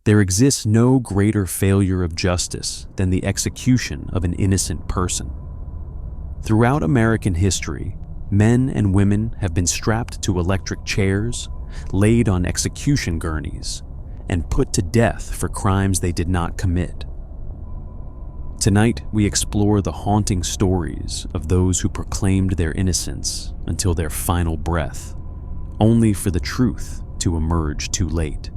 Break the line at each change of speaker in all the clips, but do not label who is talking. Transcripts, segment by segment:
There exists no greater failure of justice than the execution of an innocent person. Throughout American history, men and women have been strapped to electric chairs, laid on execution gurneys, and put to death for crimes they did not commit. Tonight, we explore the haunting stories of those who proclaimed their innocence until their final breath, only for the truth to emerge too late.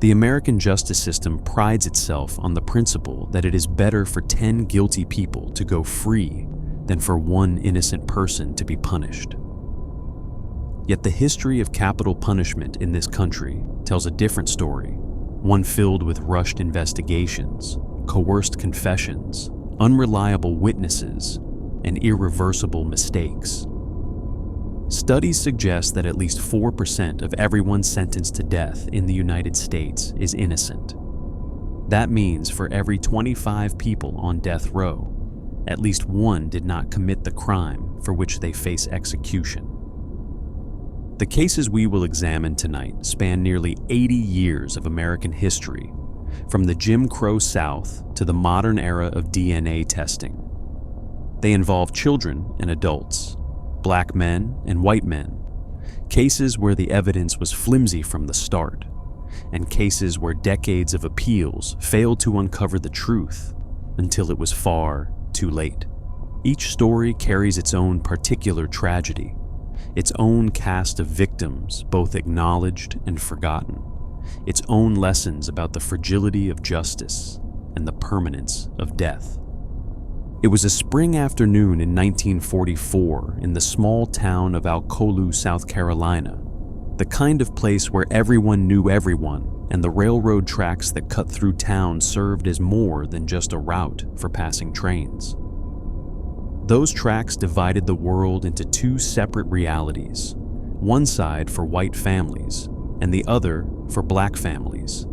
The American justice system prides itself on the principle that it is better for 10 guilty people to go free than for one innocent person to be punished. Yet the history of capital punishment in this country tells a different story, one filled with rushed investigations, coerced confessions, unreliable witnesses, and irreversible mistakes. Studies suggest that at least 4% of everyone sentenced to death in the United States is innocent. That means for every 25 people on death row, at least one did not commit the crime for which they face execution. The cases we will examine tonight span nearly 80 years of American history, from the Jim Crow South to the modern era of DNA testing. They involve children and adults, black men and white men, cases where the evidence was flimsy from the start, and cases where decades of appeals failed to uncover the truth until it was far too late. Each story carries its own particular tragedy, its own cast of victims both acknowledged and forgotten, its own lessons about the fragility of justice and the permanence of death. It was a spring afternoon in 1944 in the small town of Alcolu, South Carolina, the kind of place where everyone knew everyone and the railroad tracks that cut through town served as more than just a route for passing trains. Those tracks divided the world into two separate realities, one side for white families and the other for black families,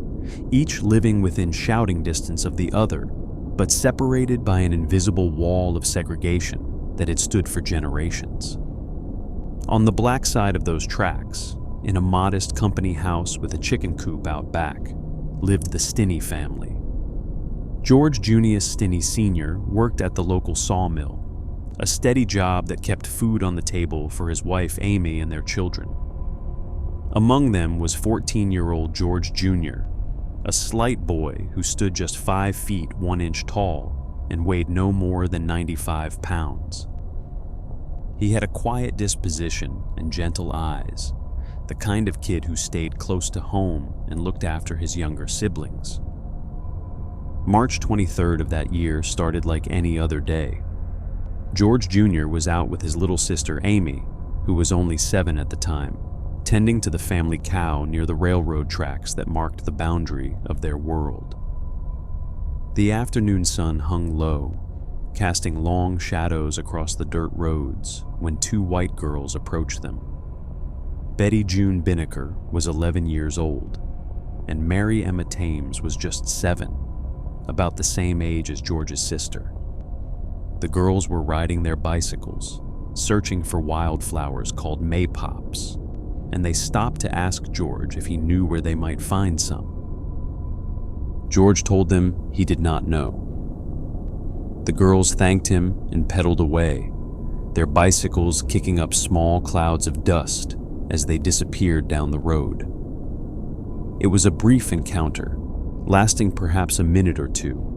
each living within shouting distance of the other, but separated by an invisible wall of segregation that had stood for generations. On the black side of those tracks, in a modest company house with a chicken coop out back, lived the Stinney family. George Junius Stinney Sr. worked at the local sawmill, a steady job that kept food on the table for his wife Amy and their children. Among them was 14-year-old George Jr., a slight boy who stood just 5 feet 1 inch tall and weighed no more than 95 pounds. He had a quiet disposition and gentle eyes, the kind of kid who stayed close to home and looked after his younger siblings. March 23rd of that year started like any other day. George Jr. was out with his little sister Amy, who was only 7 at the time, tending to the family cow near the railroad tracks that marked the boundary of their world. The afternoon sun hung low, casting long shadows across the dirt roads when 2 white girls approached them. Betty June Binnicker was 11 years old, and Mary Emma Thames was just 7, about the same age as George's sister. The girls were riding their bicycles, searching for wildflowers called maypops, and they stopped to ask George if he knew where they might find some. George told them he did not know. The girls thanked him and pedaled away, their bicycles kicking up small clouds of dust as they disappeared down the road. It was a brief encounter, lasting perhaps a minute or two,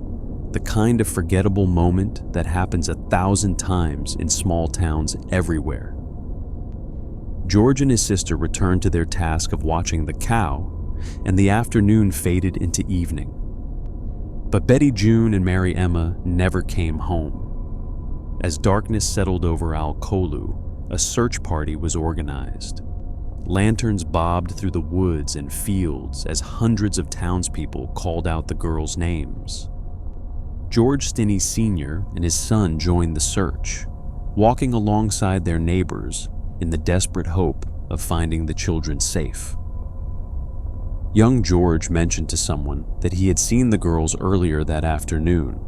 the kind of forgettable moment that happens 1,000 times in small towns everywhere. George and his sister returned to their task of watching the cow, and the afternoon faded into evening. But Betty June and Mary Emma never came home. As darkness settled over Alcolu, a search party was organized. Lanterns bobbed through the woods and fields as hundreds of townspeople called out the girls' names. George Stinney Sr. and his son joined the search, walking alongside their neighbors in the desperate hope of finding the children safe. Young George mentioned to someone that he had seen the girls earlier that afternoon,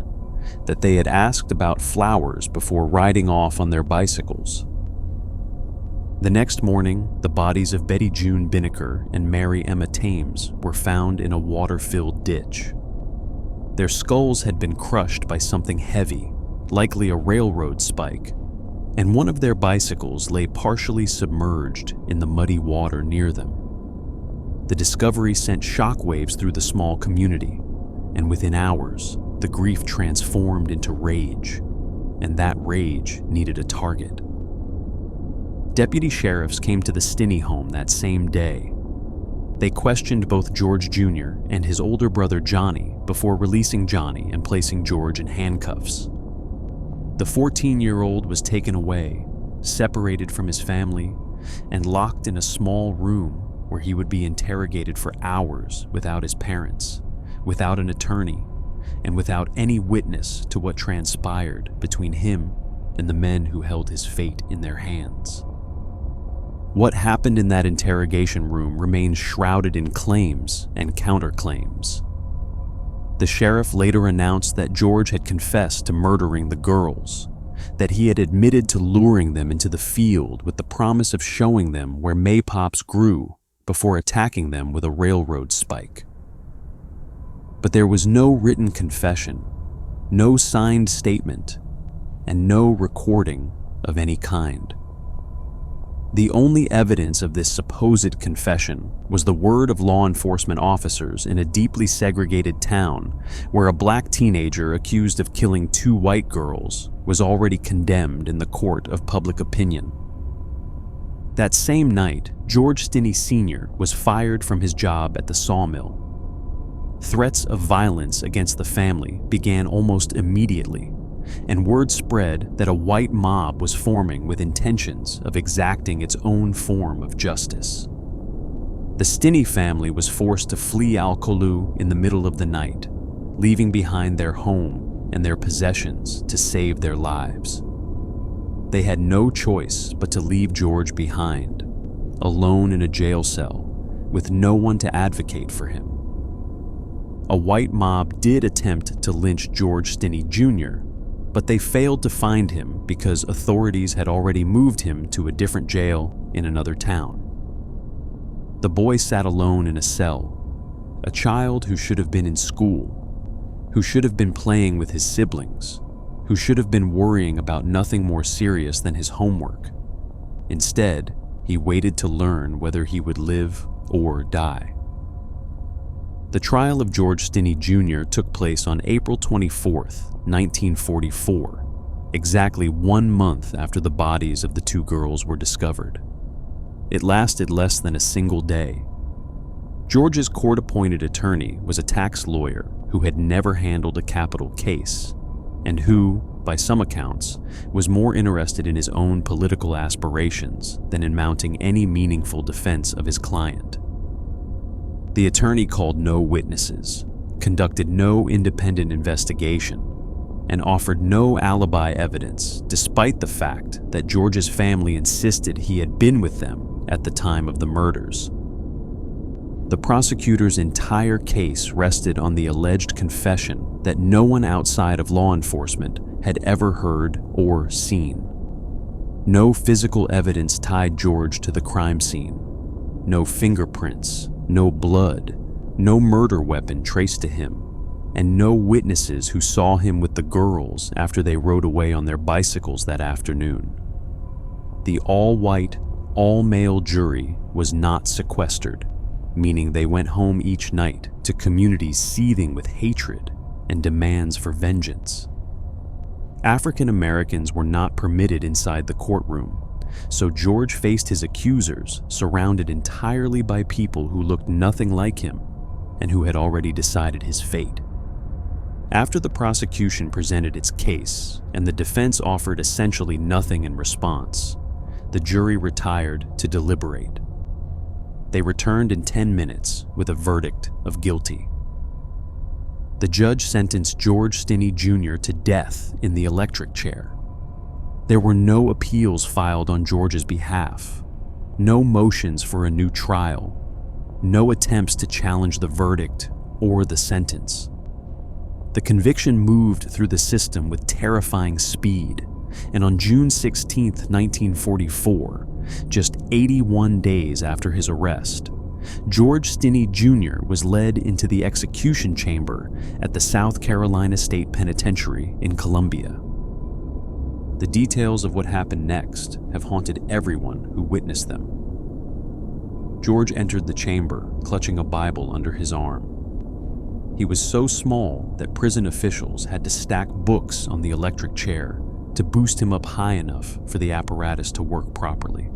that they had asked about flowers before riding off on their bicycles. The next morning, the bodies of Betty June Binnicker and Mary Emma Thames were found in a water-filled ditch. Their skulls had been crushed by something heavy, likely a railroad spike, and one of their bicycles lay partially submerged in the muddy water near them. The discovery sent shockwaves through the small community, and within hours, the grief transformed into rage, and that rage needed a target. Deputy sheriffs came to the Stinney home that same day. They questioned both George Jr. and his older brother Johnny before releasing Johnny and placing George in handcuffs. The 14-year-old was taken away, separated from his family, and locked in a small room where he would be interrogated for hours without his parents, without an attorney, and without any witness to what transpired between him and the men who held his fate in their hands. What happened in that interrogation room remains shrouded in claims and counterclaims. The sheriff later announced that George had confessed to murdering the girls, that he had admitted to luring them into the field with the promise of showing them where maypops grew before attacking them with a railroad spike. But there was no written confession, no signed statement, and no recording of any kind. The only evidence of this supposed confession was the word of law enforcement officers in a deeply segregated town where a black teenager accused of killing 2 white girls was already condemned in the court of public opinion. That same night, George Stinney Sr. was fired from his job at the sawmill. Threats of violence against the family began almost immediately, and word spread that a white mob was forming with intentions of exacting its own form of justice. The Stinney family was forced to flee Alcolu in the middle of the night, leaving behind their home and their possessions to save their lives. They had no choice but to leave George behind, alone in a jail cell, with no one to advocate for him. A white mob did attempt to lynch George Stinney Jr., but they failed to find him because authorities had already moved him to a different jail in another town. The boy sat alone in a cell, a child who should have been in school, who should have been playing with his siblings, who should have been worrying about nothing more serious than his homework. Instead, he waited to learn whether he would live or die. The trial of George Stinney Jr. took place on April 24, 1944, exactly 1 month after the bodies of the 2 girls were discovered. It lasted less than a single day. George's court-appointed attorney was a tax lawyer who had never handled a capital case, and who, by some accounts, was more interested in his own political aspirations than in mounting any meaningful defense of his client. The attorney called no witnesses, conducted no independent investigation, and offered no alibi evidence despite the fact that George's family insisted he had been with them at the time of the murders. The prosecutor's entire case rested on the alleged confession that no one outside of law enforcement had ever heard or seen. No physical evidence tied George to the crime scene. No fingerprints, no blood, no murder weapon traced to him, and no witnesses who saw him with the girls after they rode away on their bicycles that afternoon. The all-white, all-male jury was not sequestered, meaning they went home each night to communities seething with hatred and demands for vengeance. African Americans were not permitted inside the courtroom, so George faced his accusers surrounded entirely by people who looked nothing like him and who had already decided his fate. After the prosecution presented its case and the defense offered essentially nothing in response, the jury retired to deliberate. They returned in 10 minutes with a verdict of guilty. The judge sentenced George Stinney Jr. to death in the electric chair. There were no appeals filed on George's behalf, no motions for a new trial, no attempts to challenge the verdict or the sentence. The conviction moved through the system with terrifying speed, and on June 16, 1944, just 81 days after his arrest, George Stinney Jr. was led into the execution chamber at the South Carolina State Penitentiary in Columbia. The details of what happened next have haunted everyone who witnessed them. George entered the chamber clutching a Bible under his arm. He was so small that prison officials had to stack books on the electric chair to boost him up high enough for the apparatus to work properly.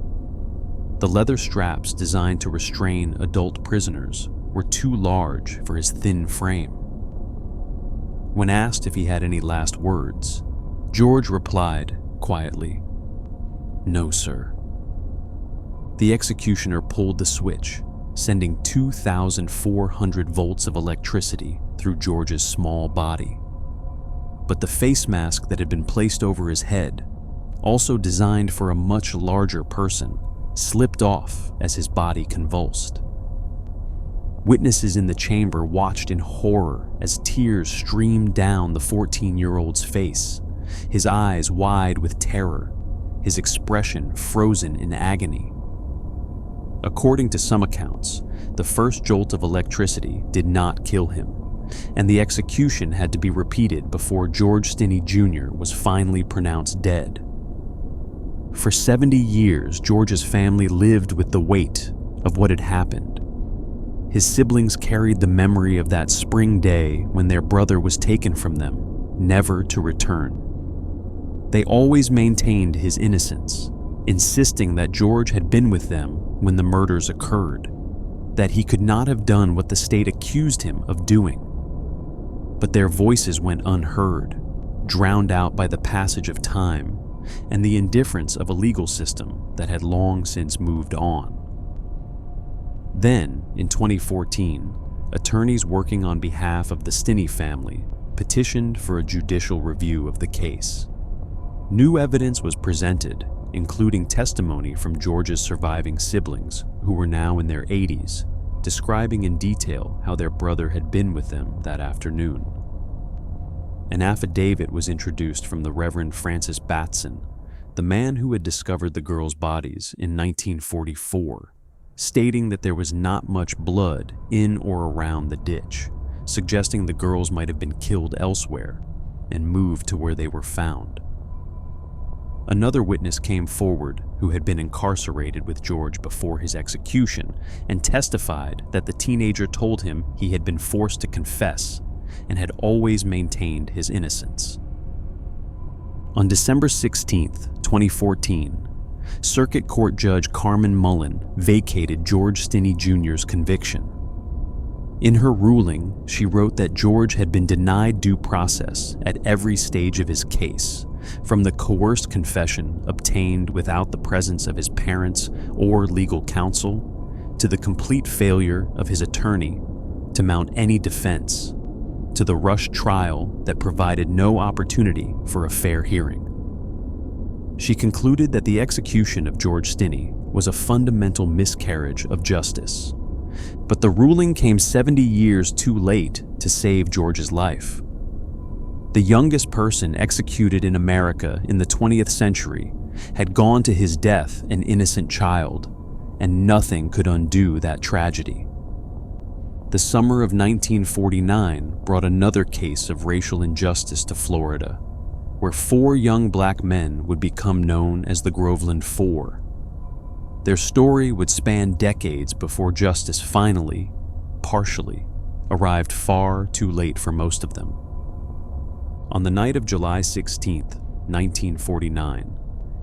The leather straps designed to restrain adult prisoners were too large for his thin frame. When asked if he had any last words, George replied quietly, "No, sir." The executioner pulled the switch, sending 2,400 volts of electricity through George's small body. But the face mask that had been placed over his head, also designed for a much larger person, slipped off as his body convulsed. Witnesses in the chamber watched in horror as tears streamed down the 14-year-old's face, his eyes wide with terror, his expression frozen in agony. According to some accounts, the first jolt of electricity did not kill him, and the execution had to be repeated before George Stinney Jr. was finally pronounced dead. For 70 years, George's family lived with the weight of what had happened. His siblings carried the memory of that spring day when their brother was taken from them, never to return. They always maintained his innocence, insisting that George had been with them when the murders occurred, that he could not have done what the state accused him of doing. But their voices went unheard, drowned out by the passage of time and the indifference of a legal system that had long since moved on. Then, in 2014, attorneys working on behalf of the Stinney family petitioned for a judicial review of the case. New evidence was presented, including testimony from George's surviving siblings, who were now in their 80s, describing in detail how their brother had been with them that afternoon. An affidavit was introduced from the Reverend Francis Batson, the man who had discovered the girls' bodies in 1944, stating that there was not much blood in or around the ditch, suggesting the girls might have been killed elsewhere and moved to where they were found. Another witness came forward who had been incarcerated with George before his execution and testified that the teenager told him he had been forced to confess and had always maintained his innocence. On December 16, 2014, Circuit Court Judge Carmen Mullen vacated George Stinney Jr.'s conviction. In her ruling, she wrote that George had been denied due process at every stage of his case, from the coerced confession obtained without the presence of his parents or legal counsel, to the complete failure of his attorney to mount any defense, to the rushed trial that provided no opportunity for a fair hearing. She concluded that the execution of George Stinney was a fundamental miscarriage of justice. But the ruling came 70 years too late to save George's life. The youngest person executed in America in the 20th century had gone to his death an innocent child, and nothing could undo that tragedy. The summer of 1949 brought another case of racial injustice to Florida, where 4 young black men would become known as the Groveland Four. Their story would span decades before justice finally, partially, arrived far too late for most of them. On the night of July 16, 1949,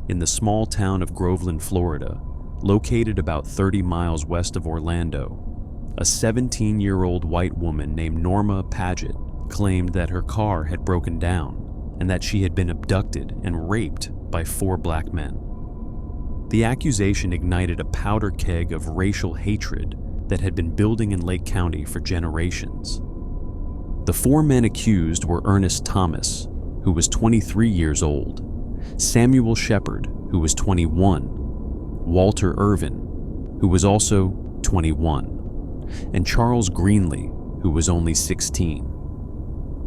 in the small town of Groveland, Florida, located about 30 miles west of Orlando, a 17-year-old white woman named Norma Paget claimed that her car had broken down and that she had been abducted and raped by 4 black men. The accusation ignited a powder keg of racial hatred that had been building in Lake County for generations. The 4 men accused were Ernest Thomas, who was 23 years old, Samuel Shepard, who was 21, Walter Irvin, who was also 21, and Charles Greenlee, who was only 16.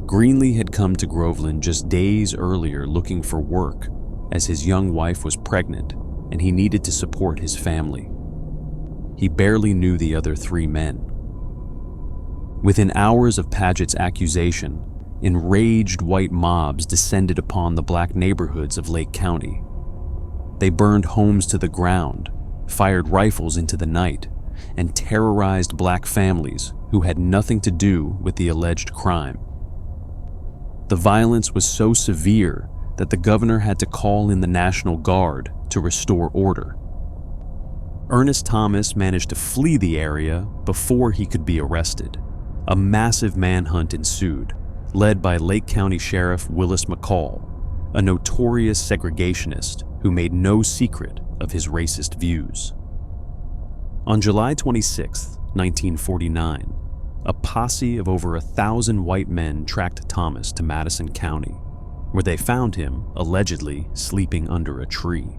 Greenlee had come to Groveland just days earlier looking for work, as his young wife was pregnant and he needed to support his family. He barely knew the other 3 men. Within hours of Paget's accusation, enraged white mobs descended upon the black neighborhoods of Lake County. They burned homes to the ground, fired rifles into the night, and terrorized black families who had nothing to do with the alleged crime. The violence was so severe that the governor had to call in the National Guard to restore order. Ernest Thomas managed to flee the area before he could be arrested. A massive manhunt ensued, led by Lake County Sheriff Willis McCall, a notorious segregationist who made no secret of his racist views. On July 26, 1949, a posse of over 1,000 white men tracked Thomas to Madison County, where they found him, allegedly, sleeping under a tree.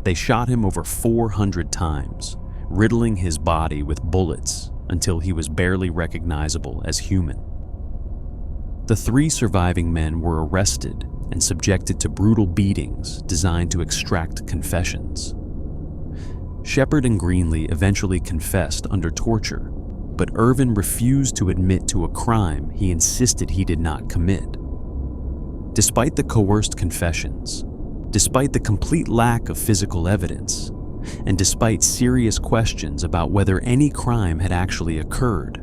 They shot him over 400 times, riddling his body with bullets until he was barely recognizable as human. The 3 surviving men were arrested and subjected to brutal beatings designed to extract confessions. Shepard and Greenlee eventually confessed under torture, but Irvin refused to admit to a crime he insisted he did not commit. Despite the coerced confessions, despite the complete lack of physical evidence, and despite serious questions about whether any crime had actually occurred,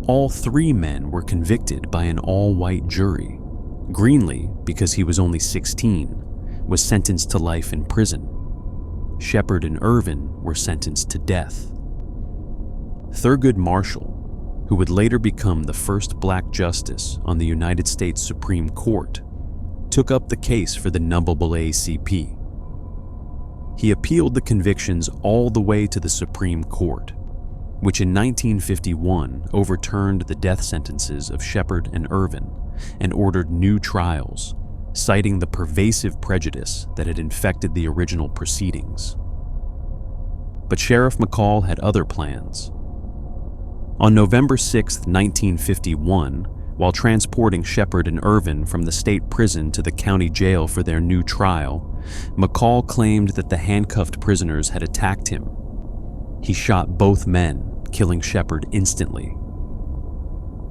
all 3 men were convicted by an all-white jury. Greenlee, because he was only 16, was sentenced to life in prison. Shepard and Irvin were sentenced to death. Thurgood Marshall, who would later become the first black justice on the United States Supreme Court, took up the case for the numbable ACP. He appealed the convictions all the way to the Supreme Court, which in 1951 overturned the death sentences of Shepard and Irvin and ordered new trials, citing the pervasive prejudice that had infected the original proceedings. But Sheriff McCall had other plans. On November 6, 1951, while transporting Shepard and Irvin from the state prison to the county jail for their new trial, McCall claimed that the handcuffed prisoners had attacked him. He shot both men, killing Shepard instantly.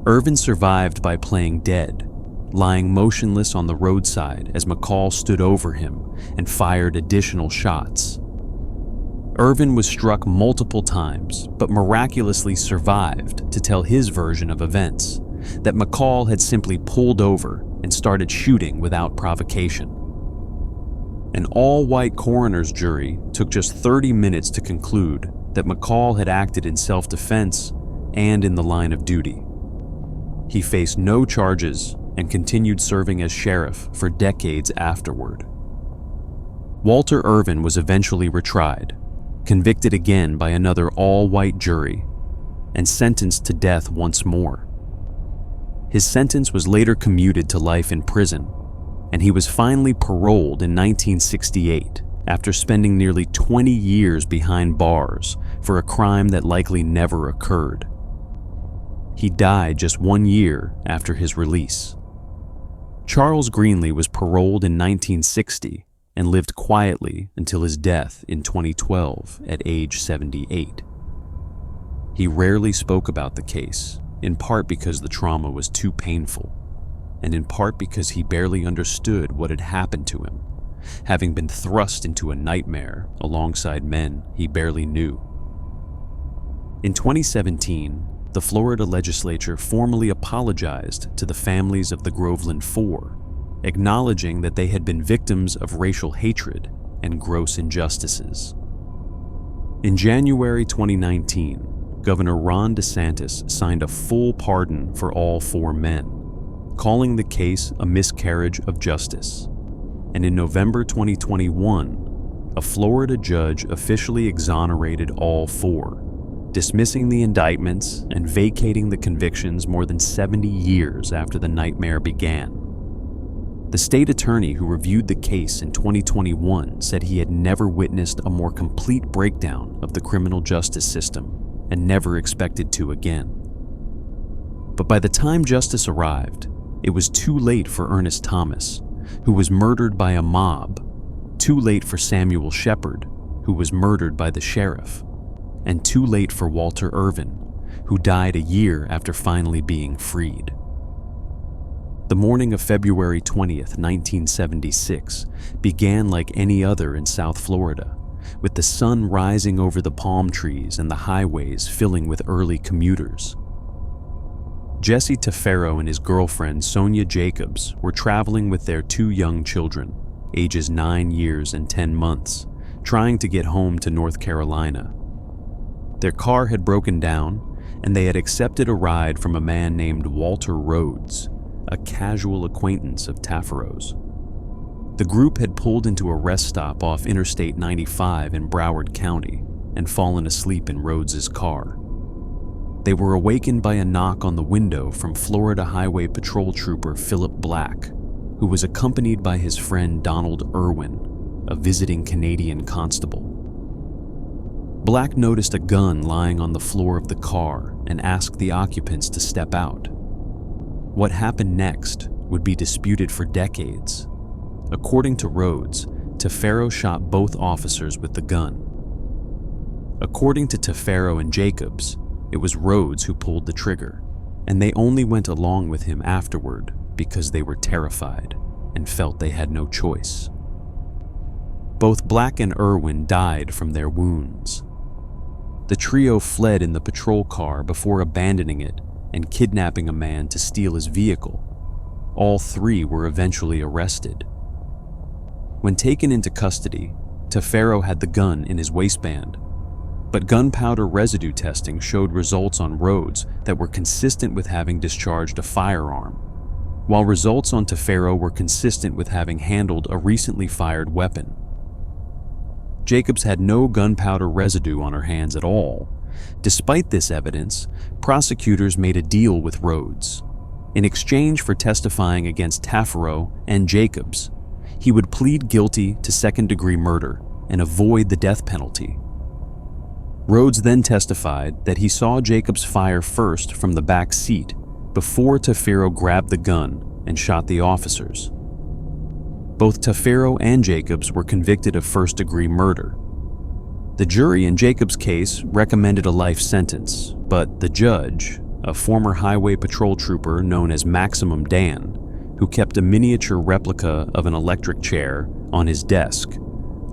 Irvin survived by playing dead, lying motionless on the roadside as McCall stood over him and fired additional shots. Irvin was struck multiple times, but miraculously survived to tell his version of events, that McCall had simply pulled over and started shooting without provocation. An all-white coroner's jury took just 30 minutes to conclude that McCall had acted in self-defense and in the line of duty. He faced no charges and continued serving as sheriff for decades afterward. Walter Irvin was eventually retried, convicted again by another all-white jury, and sentenced to death once more. His sentence was later commuted to life in prison, and he was finally paroled in 1968 after spending nearly 20 years behind bars for a crime that likely never occurred. He died just 1 year after his release. Charles Greenlee was paroled in 1960 and lived quietly until his death in 2012 at age 78. He rarely spoke about the case, in part because the trauma was too painful, and in part because he barely understood what had happened to him, having been thrust into a nightmare alongside men he barely knew. In 2017, the Florida legislature formally apologized to the families of the Groveland Four, acknowledging that they had been victims of racial hatred and gross injustices. In January 2019, Governor Ron DeSantis signed a full pardon for all 4 men, calling the case a miscarriage of justice. And in November 2021, a Florida judge officially exonerated all 4, dismissing the indictments and vacating the convictions more than 70 years after the nightmare began. The state attorney who reviewed the case in 2021 said he had never witnessed a more complete breakdown of the criminal justice system and never expected to again. But by the time justice arrived, it was too late for Ernest Thomas, who was murdered by a mob, Too late for Samuel Shepard, who was murdered by the sheriff, and too late for Walter Irvin, who died a year after finally being freed. The morning of February 20th, 1976, began like any other in South Florida, with the sun rising over the palm trees and the highways filling with early commuters. Jesse Tafero and his girlfriend Sonia Jacobs were traveling with their two young children, ages 9 years and 10 months, trying to get home to North Carolina. Their car had broken down, and they had accepted a ride from a man named Walter Rhodes, a casual acquaintance of Tafero's. The group had pulled into a rest stop off Interstate 95 in Broward County and fallen asleep in Rhodes's car. They were awakened by a knock on the window from Florida Highway Patrol Trooper Philip Black, who was accompanied by his friend Donald Irwin, a visiting Canadian constable. Black noticed a gun lying on the floor of the car and asked the occupants to step out. What happened next would be disputed for decades. According to Rhodes, Tafero shot both officers with the gun. According to Tafero and Jacobs, it was Rhodes who pulled the trigger, and they only went along with him afterward because they were terrified and felt they had no choice. Both Black and Irwin died from their wounds. The trio fled in the patrol car before abandoning it and kidnapping a man to steal his vehicle. All three were eventually arrested. When taken into custody, Tafero had the gun in his waistband, but gunpowder residue testing showed results on Rhodes that were consistent with having discharged a firearm, while results on Tafero were consistent with having handled a recently fired weapon. Jacobs had no gunpowder residue on her hands at all. Despite this evidence, prosecutors made a deal with Rhodes. In exchange for testifying against Tafero and Jacobs, he would plead guilty to second-degree murder and avoid the death penalty. Rhodes then testified that he saw Jacobs fire first from the back seat before Tafero grabbed the gun and shot the officers. Both Tafero and Jacobs were convicted of first-degree murder. The jury in Jacobs' case recommended a life sentence, but the judge, a former highway patrol trooper known as Maximum Dan, who kept a miniature replica of an electric chair on his desk,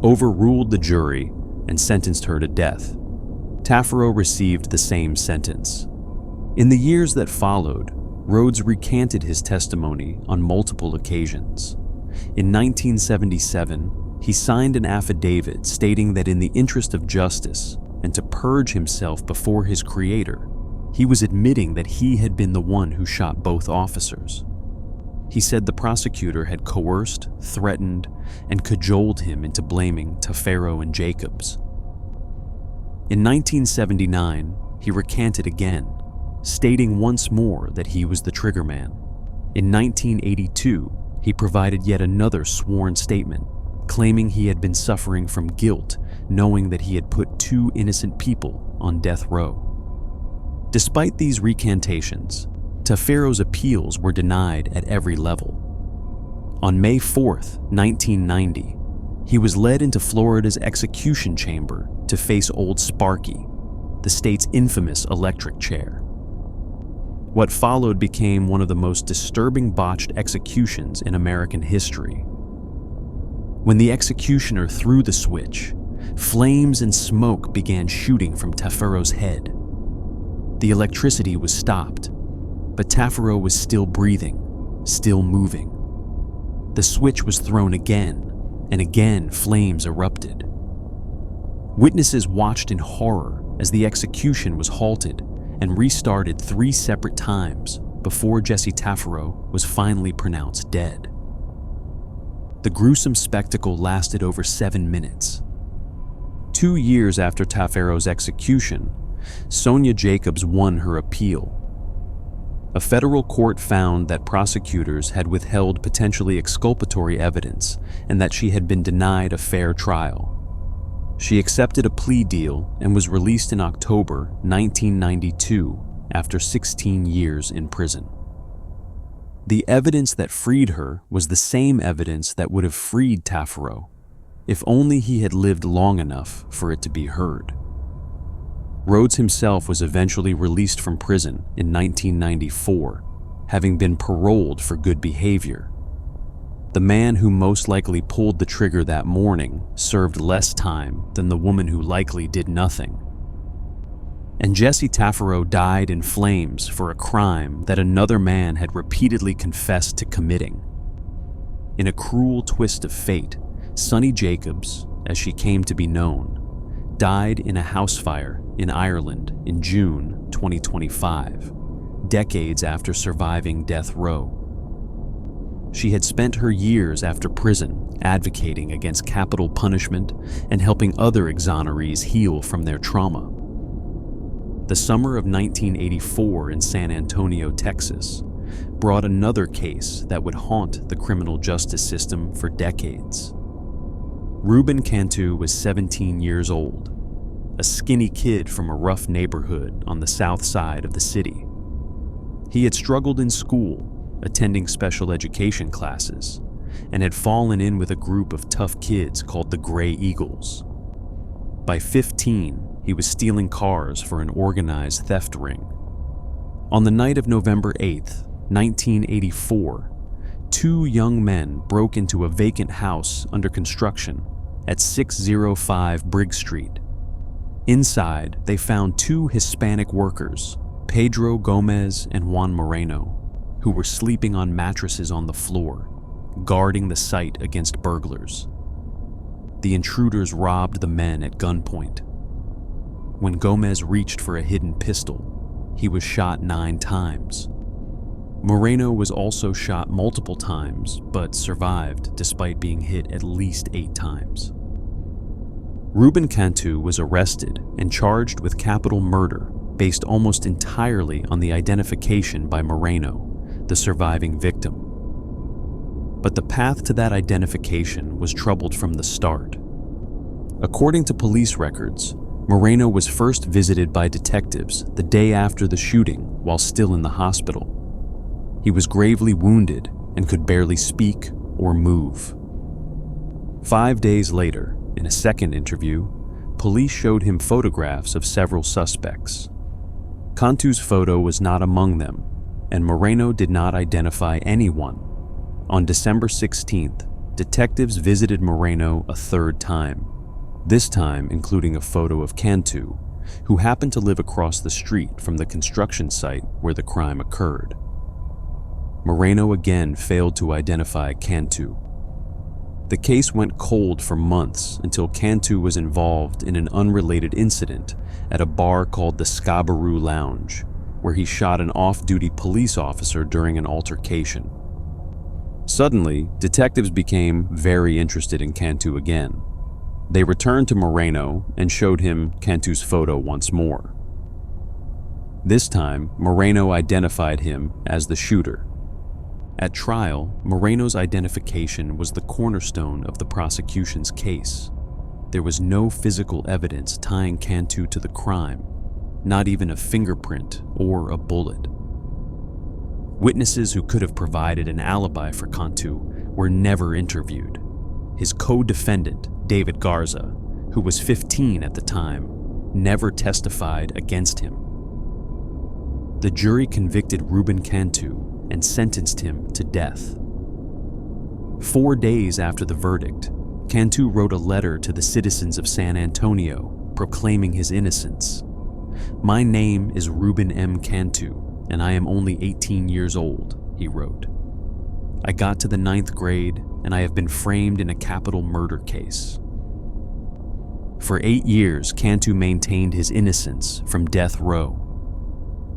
overruled the jury and sentenced her to death. Tafero received the same sentence. In the years that followed, Rhodes recanted his testimony on multiple occasions. In 1977, he signed an affidavit stating that in the interest of justice and to purge himself before his creator, he was admitting that he had been the one who shot both officers. He said the prosecutor had coerced, threatened, and cajoled him into blaming Tafero and Jacobs. In 1979, he recanted again, stating once more that he was the triggerman. In 1982, he provided yet another sworn statement, claiming he had been suffering from guilt, knowing that he had put two innocent people on death row. Despite these recantations, Tafero's appeals were denied at every level. On May 4th, 1990, he was led into Florida's execution chamber to face Old Sparky, the state's infamous electric chair. What followed became one of the most disturbing botched executions in American history. When the executioner threw the switch, flames and smoke began shooting from Tafero's head. The electricity was stopped, but Tafero was still breathing, still moving. The switch was thrown again, and again flames erupted. Witnesses watched in horror as the execution was halted and restarted 3 separate times before Jesse Tafero was finally pronounced dead. The gruesome spectacle lasted over 7 minutes. 2 years after Tafero's execution, Sonia Jacobs won her appeal. A federal court found that prosecutors had withheld potentially exculpatory evidence and that she had been denied a fair trial. She accepted a plea deal and was released in October 1992 after 16 years in prison. The evidence that freed her was the same evidence that would have freed Tafero. If only he had lived long enough for it to be heard. Rhodes himself was eventually released from prison in 1994, having been paroled for good behavior. The man who most likely pulled the trigger that morning served less time than the woman who likely did nothing. And Jesse Taffero died in flames for a crime that another man had repeatedly confessed to committing. In a cruel twist of fate, Sunny Jacobs, as she came to be known, died in a house fire in Ireland in June 2025, decades after surviving death row. She had spent her years after prison advocating against capital punishment and helping other exonerees heal from their trauma. The summer of 1984 in San Antonio, Texas, brought another case that would haunt the criminal justice system for decades. Ruben Cantu was 17 years old, a skinny kid from a rough neighborhood on the south side of the city. He had struggled in school, attending special education classes, and had fallen in with a group of tough kids called the Gray Eagles. By 15, he was stealing cars for an organized theft ring. On the night of November 8th, 1984, two young men broke into a vacant house under construction at 605 Briggs Street. Inside, they found two Hispanic workers, Pedro Gomez and Juan Moreno, who were sleeping on mattresses on the floor, guarding the site against burglars. The intruders robbed the men at gunpoint. When Gomez reached for a hidden pistol, he was shot 9 times. Moreno was also shot multiple times, but survived despite being hit at least 8 times. Ruben Cantu was arrested and charged with capital murder based almost entirely on the identification by Moreno, the surviving victim. But the path to that identification was troubled from the start. According to police records, Moreno was first visited by detectives the day after the shooting while still in the hospital. He was gravely wounded and could barely speak or move. 5 days later, in a second interview, police showed him photographs of several suspects. Cantu's photo was not among them, and Moreno did not identify anyone. On December 16th, detectives visited Moreno a third time, this time including a photo of Cantu, who happened to live across the street from the construction site where the crime occurred. Moreno again failed to identify Cantu. The case went cold for months until Cantu was involved in an unrelated incident at a bar called the Scarborough Lounge, where he shot an off-duty police officer during an altercation. Suddenly, detectives became very interested in Cantu again. They returned to Moreno and showed him Cantu's photo once more. This time, Moreno identified him as the shooter. At trial, Moreno's identification was the cornerstone of the prosecution's case. There was no physical evidence tying Cantu to the crime, not even a fingerprint or a bullet. Witnesses who could have provided an alibi for Cantu were never interviewed. His co-defendant, David Garza, who was 15 at the time, never testified against him. The jury convicted Ruben Cantu and sentenced him to death. 4 days after the verdict, Cantu wrote a letter to the citizens of San Antonio proclaiming his innocence. "My name is Ruben M. Cantu, and I am only 18 years old," he wrote. "I got to the 9th grade, and I have been framed in a capital murder case." For 8 years, Cantu maintained his innocence from death row.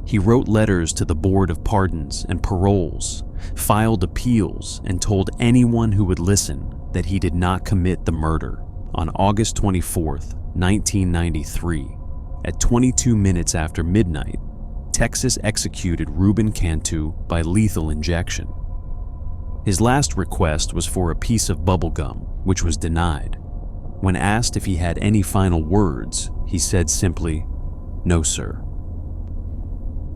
He wrote letters to the Board of Pardons and Paroles, filed appeals, and told anyone who would listen that he did not commit the murder. On August 24th, 1993, at 22 minutes after midnight, Texas executed Ruben Cantu by lethal injection. His last request was for a piece of bubble gum, which was denied. When asked if he had any final words, he said simply, "No, sir."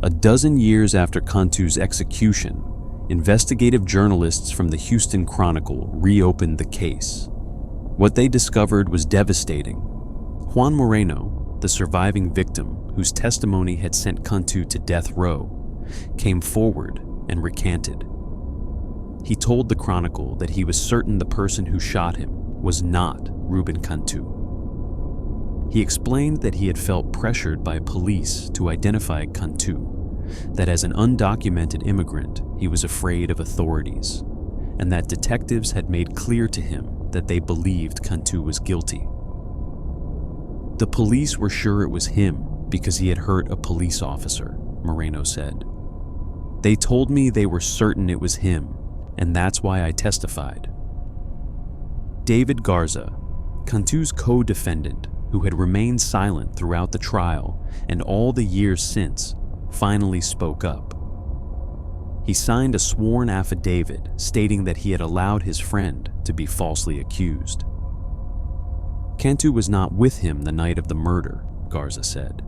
A dozen years after Cantu's execution, investigative journalists from the Houston Chronicle reopened the case. What they discovered was devastating. Juan Moreno, the surviving victim whose testimony had sent Cantu to death row, came forward and recanted. He told the Chronicle that he was certain the person who shot him was not Ruben Cantu. He explained that he had felt pressured by police to identify Cantu, that as an undocumented immigrant he was afraid of authorities, and that detectives had made clear to him that they believed Cantu was guilty. The police were sure it was him because he had hurt a police officer, Moreno said. They told me they were certain it was him, and that's why I testified. David Garza, Cantu's co-defendant, who had remained silent throughout the trial and all the years since, finally spoke up. He signed a sworn affidavit stating that he had allowed his friend to be falsely accused. Cantu was not with him the night of the murder, Garza said.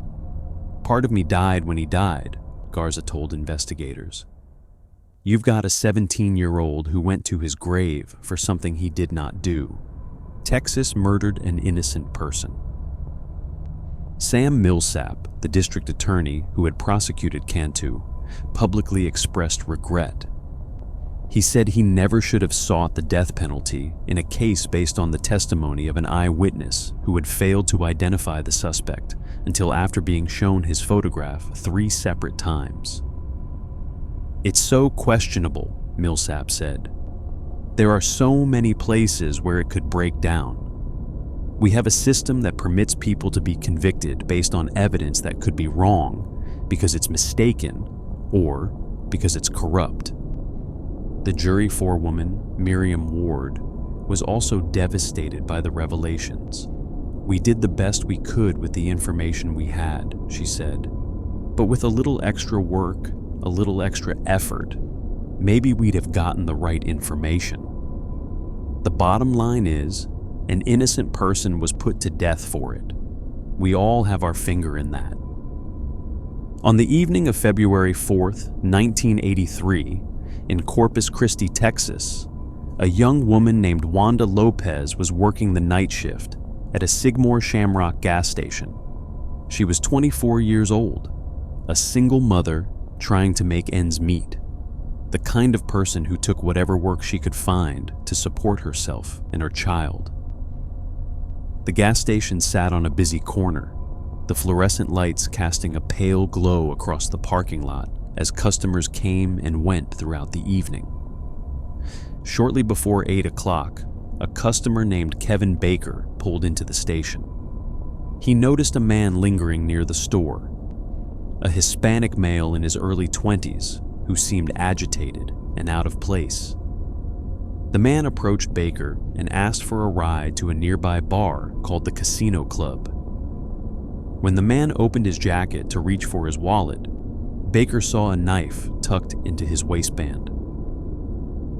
Part of me died when he died, Garza told investigators. You've got a 17-year-old who went to his grave for something he did not do. Texas murdered an innocent person. Sam Millsap, the district attorney who had prosecuted Cantu, publicly expressed regret. He said he never should have sought the death penalty in a case based on the testimony of an eyewitness who had failed to identify the suspect until after being shown his photograph 3 separate times. It's so questionable, Millsap said. There are so many places where it could break down. We have a system that permits people to be convicted based on evidence that could be wrong because it's mistaken or because it's corrupt. The jury forewoman, Miriam Ward, was also devastated by the revelations. We did the best we could with the information we had, she said. But with a little extra work, a little extra effort, maybe we'd have gotten the right information. The bottom line is, an innocent person was put to death for it. We all have our finger in that. On the evening of February 4th, 1983, in Corpus Christi, Texas, a young woman named Wanda Lopez was working the night shift at a Sigmore Shamrock gas station. She was 24 years old, a single mother trying to make ends meet, the kind of person who took whatever work she could find to support herself and her child. The gas station sat on a busy corner, the fluorescent lights casting a pale glow across the parking lot as customers came and went throughout the evening. Shortly before 8 o'clock, a customer named Kevin Baker pulled into the station. He noticed a man lingering near the store, a Hispanic male in his early 20s who seemed agitated and out of place. The man approached Baker and asked for a ride to a nearby bar called the Casino Club. When the man opened his jacket to reach for his wallet, Baker saw a knife tucked into his waistband.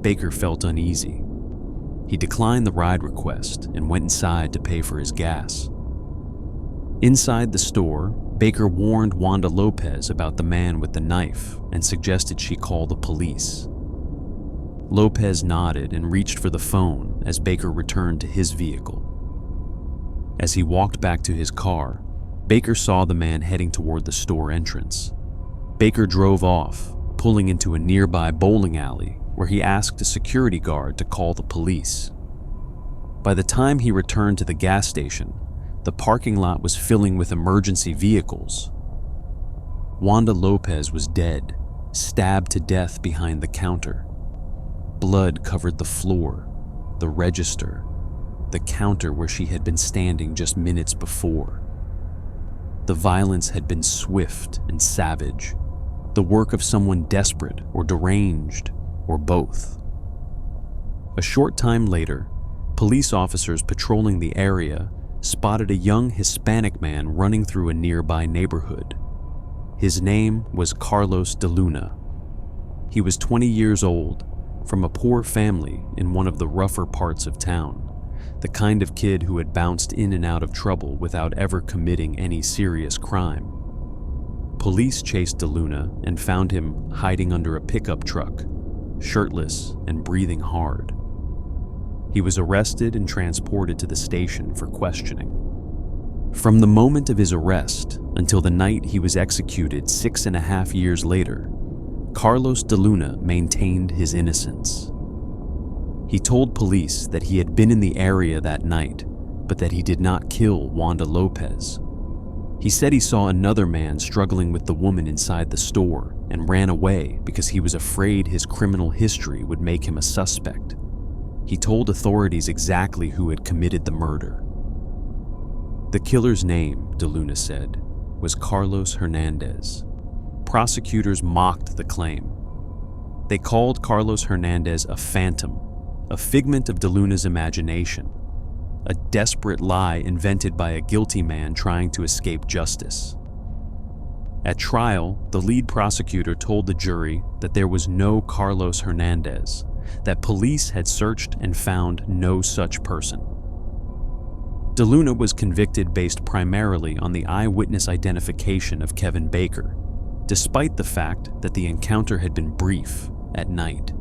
Baker felt uneasy. He declined the ride request and went inside to pay for his gas. Inside the store, Baker warned Wanda Lopez about the man with the knife and suggested she call the police. Lopez nodded and reached for the phone as Baker returned to his vehicle. As he walked back to his car, Baker saw the man heading toward the store entrance. Baker drove off, pulling into a nearby bowling alley where he asked a security guard to call the police. By the time he returned to the gas station, the parking lot was filling with emergency vehicles. Wanda Lopez was dead, stabbed to death behind the counter. Blood covered the floor, the register, the counter where she had been standing just minutes before. The violence had been swift and savage, the work of someone desperate or deranged, or both. A short time later, police officers patrolling the area spotted a young Hispanic man running through a nearby neighborhood. His name was Carlos de Luna. He was 20 years old, from a poor family in one of the rougher parts of town, the kind of kid who had bounced in and out of trouble without ever committing any serious crime. Police chased de Luna and found him hiding under a pickup truck, shirtless and breathing hard. He was arrested and transported to the station for questioning. From the moment of his arrest until the night he was executed 6.5 years later, Carlos de Luna maintained his innocence. He told police that he had been in the area that night, but that he did not kill Wanda Lopez. He said he saw another man struggling with the woman inside the store and ran away because he was afraid his criminal history would make him a suspect. He told authorities exactly who had committed the murder. The killer's name, de Luna said, was Carlos Hernandez. Prosecutors mocked the claim. They called Carlos Hernandez a phantom, a figment of de Luna's imagination, a desperate lie invented by a guilty man trying to escape justice. At trial, the lead prosecutor told the jury that there was no Carlos Hernandez, that police had searched and found no such person. De Luna was convicted based primarily on the eyewitness identification of Kevin Baker, despite the fact that the encounter had been brief at night,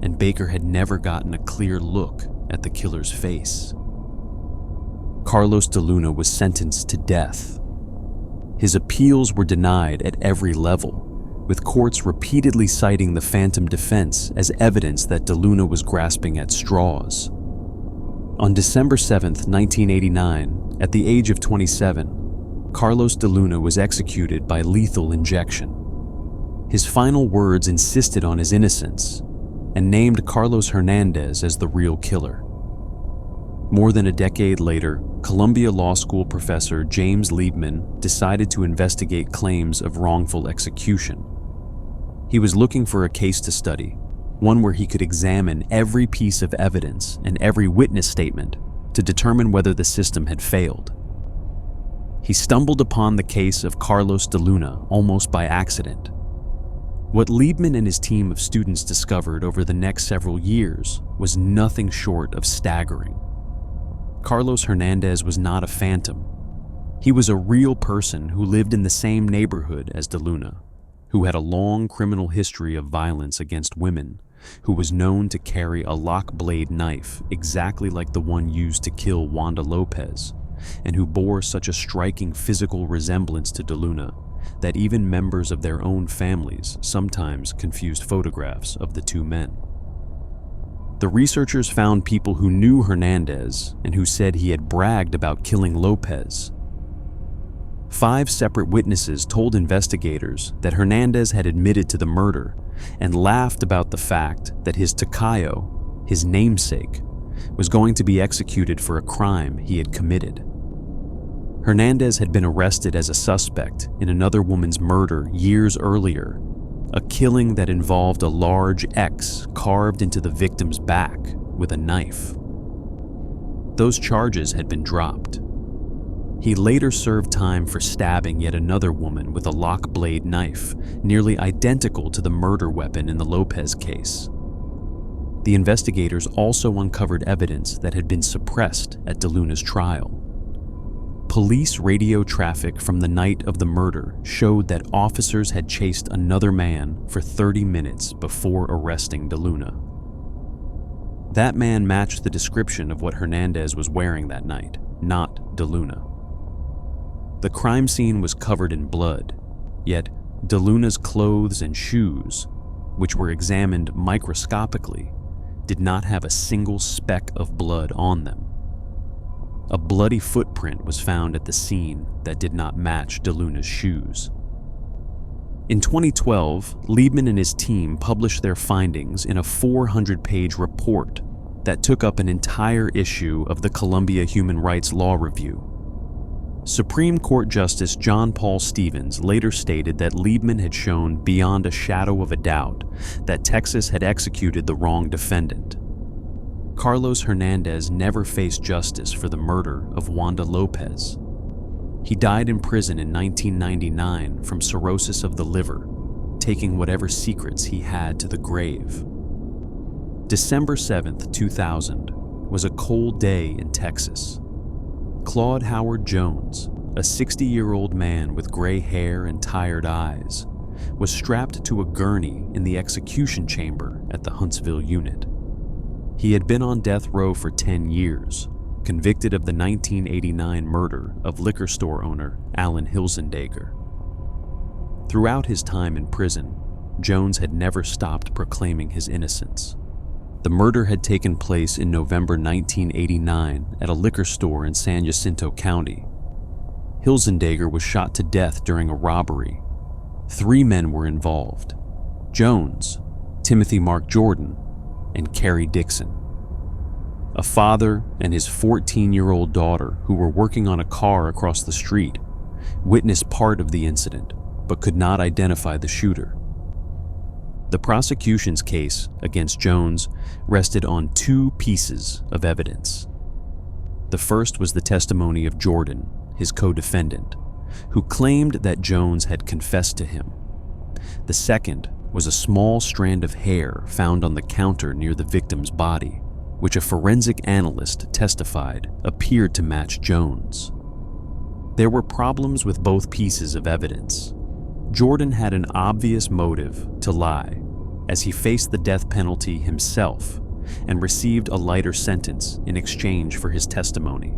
and Baker had never gotten a clear look at the killer's face. Carlos de Luna was sentenced to death. His appeals were denied at every level, with courts repeatedly citing the phantom defense as evidence that de Luna was grasping at straws. On December 7, 1989, at the age of 27, Carlos de Luna was executed by lethal injection. His final words insisted on his innocence and named Carlos Hernandez as the real killer. More than a decade later, Columbia Law School professor James Liebman decided to investigate claims of wrongful execution. He was looking for a case to study, one where he could examine every piece of evidence and every witness statement to determine whether the system had failed. He stumbled upon the case of Carlos de Luna almost by accident. What Liebman and his team of students discovered over the next several years was nothing short of staggering. Carlos Hernandez was not a phantom. He was a real person who lived in the same neighborhood as de Luna, who had a long criminal history of violence against women, who was known to carry a lock-blade knife exactly like the one used to kill Wanda Lopez, and who bore such a striking physical resemblance to de Luna that even members of their own families sometimes confused photographs of the two men. The researchers found people who knew Hernandez and who said he had bragged about killing Lopez. 5 separate witnesses told investigators that Hernandez had admitted to the murder and laughed about the fact that his tocayo, his namesake, was going to be executed for a crime he had committed. Hernandez had been arrested as a suspect in another woman's murder years earlier, a killing that involved a large X carved into the victim's back with a knife. Those charges had been dropped. He later served time for stabbing yet another woman with a lock-blade knife, nearly identical to the murder weapon in the Lopez case. The investigators also uncovered evidence that had been suppressed at de Luna's trial. Police radio traffic from the night of the murder showed that officers had chased another man for 30 minutes before arresting de Luna. That man matched the description of what Hernandez was wearing that night, not de Luna. The crime scene was covered in blood, yet de Luna's clothes and shoes, which were examined microscopically, did not have a single speck of blood on them. A bloody footprint was found at the scene that did not match de Luna's shoes. In 2012, Liebman and his team published their findings in a 400-page report that took up an entire issue of the Columbia Human Rights Law Review. Supreme Court Justice John Paul Stevens later stated that Liebman had shown beyond a shadow of a doubt that Texas had executed the wrong defendant. Carlos Hernandez never faced justice for the murder of Wanda Lopez. He died in prison in 1999 from cirrhosis of the liver, taking whatever secrets he had to the grave. December 7, 2000, was a cold day in Texas. Claude Howard Jones, a 60-year-old man with gray hair and tired eyes, was strapped to a gurney in the execution chamber at the Huntsville unit. He had been on death row for 10 years, convicted of the 1989 murder of liquor store owner Alan Hilsendager. Throughout his time in prison, Jones had never stopped proclaiming his innocence. The murder had taken place in November 1989 at a liquor store in San Jacinto County. Hilsendager was shot to death during a robbery. 3 men were involved: Jones, Timothy Mark Jordan, and Kerry Dixon. A father and his 14-year-old daughter, who were working on a car across the street, witnessed part of the incident but could not identify the shooter. The prosecution's case against Jones rested on 2 pieces of evidence. The first was the testimony of Jordan, his co-defendant, who claimed that Jones had confessed to him. The second was a small strand of hair found on the counter near the victim's body, which a forensic analyst testified appeared to match Jones. There were problems with both pieces of evidence. Jordan had an obvious motive to lie, as he faced the death penalty himself and received a lighter sentence in exchange for his testimony.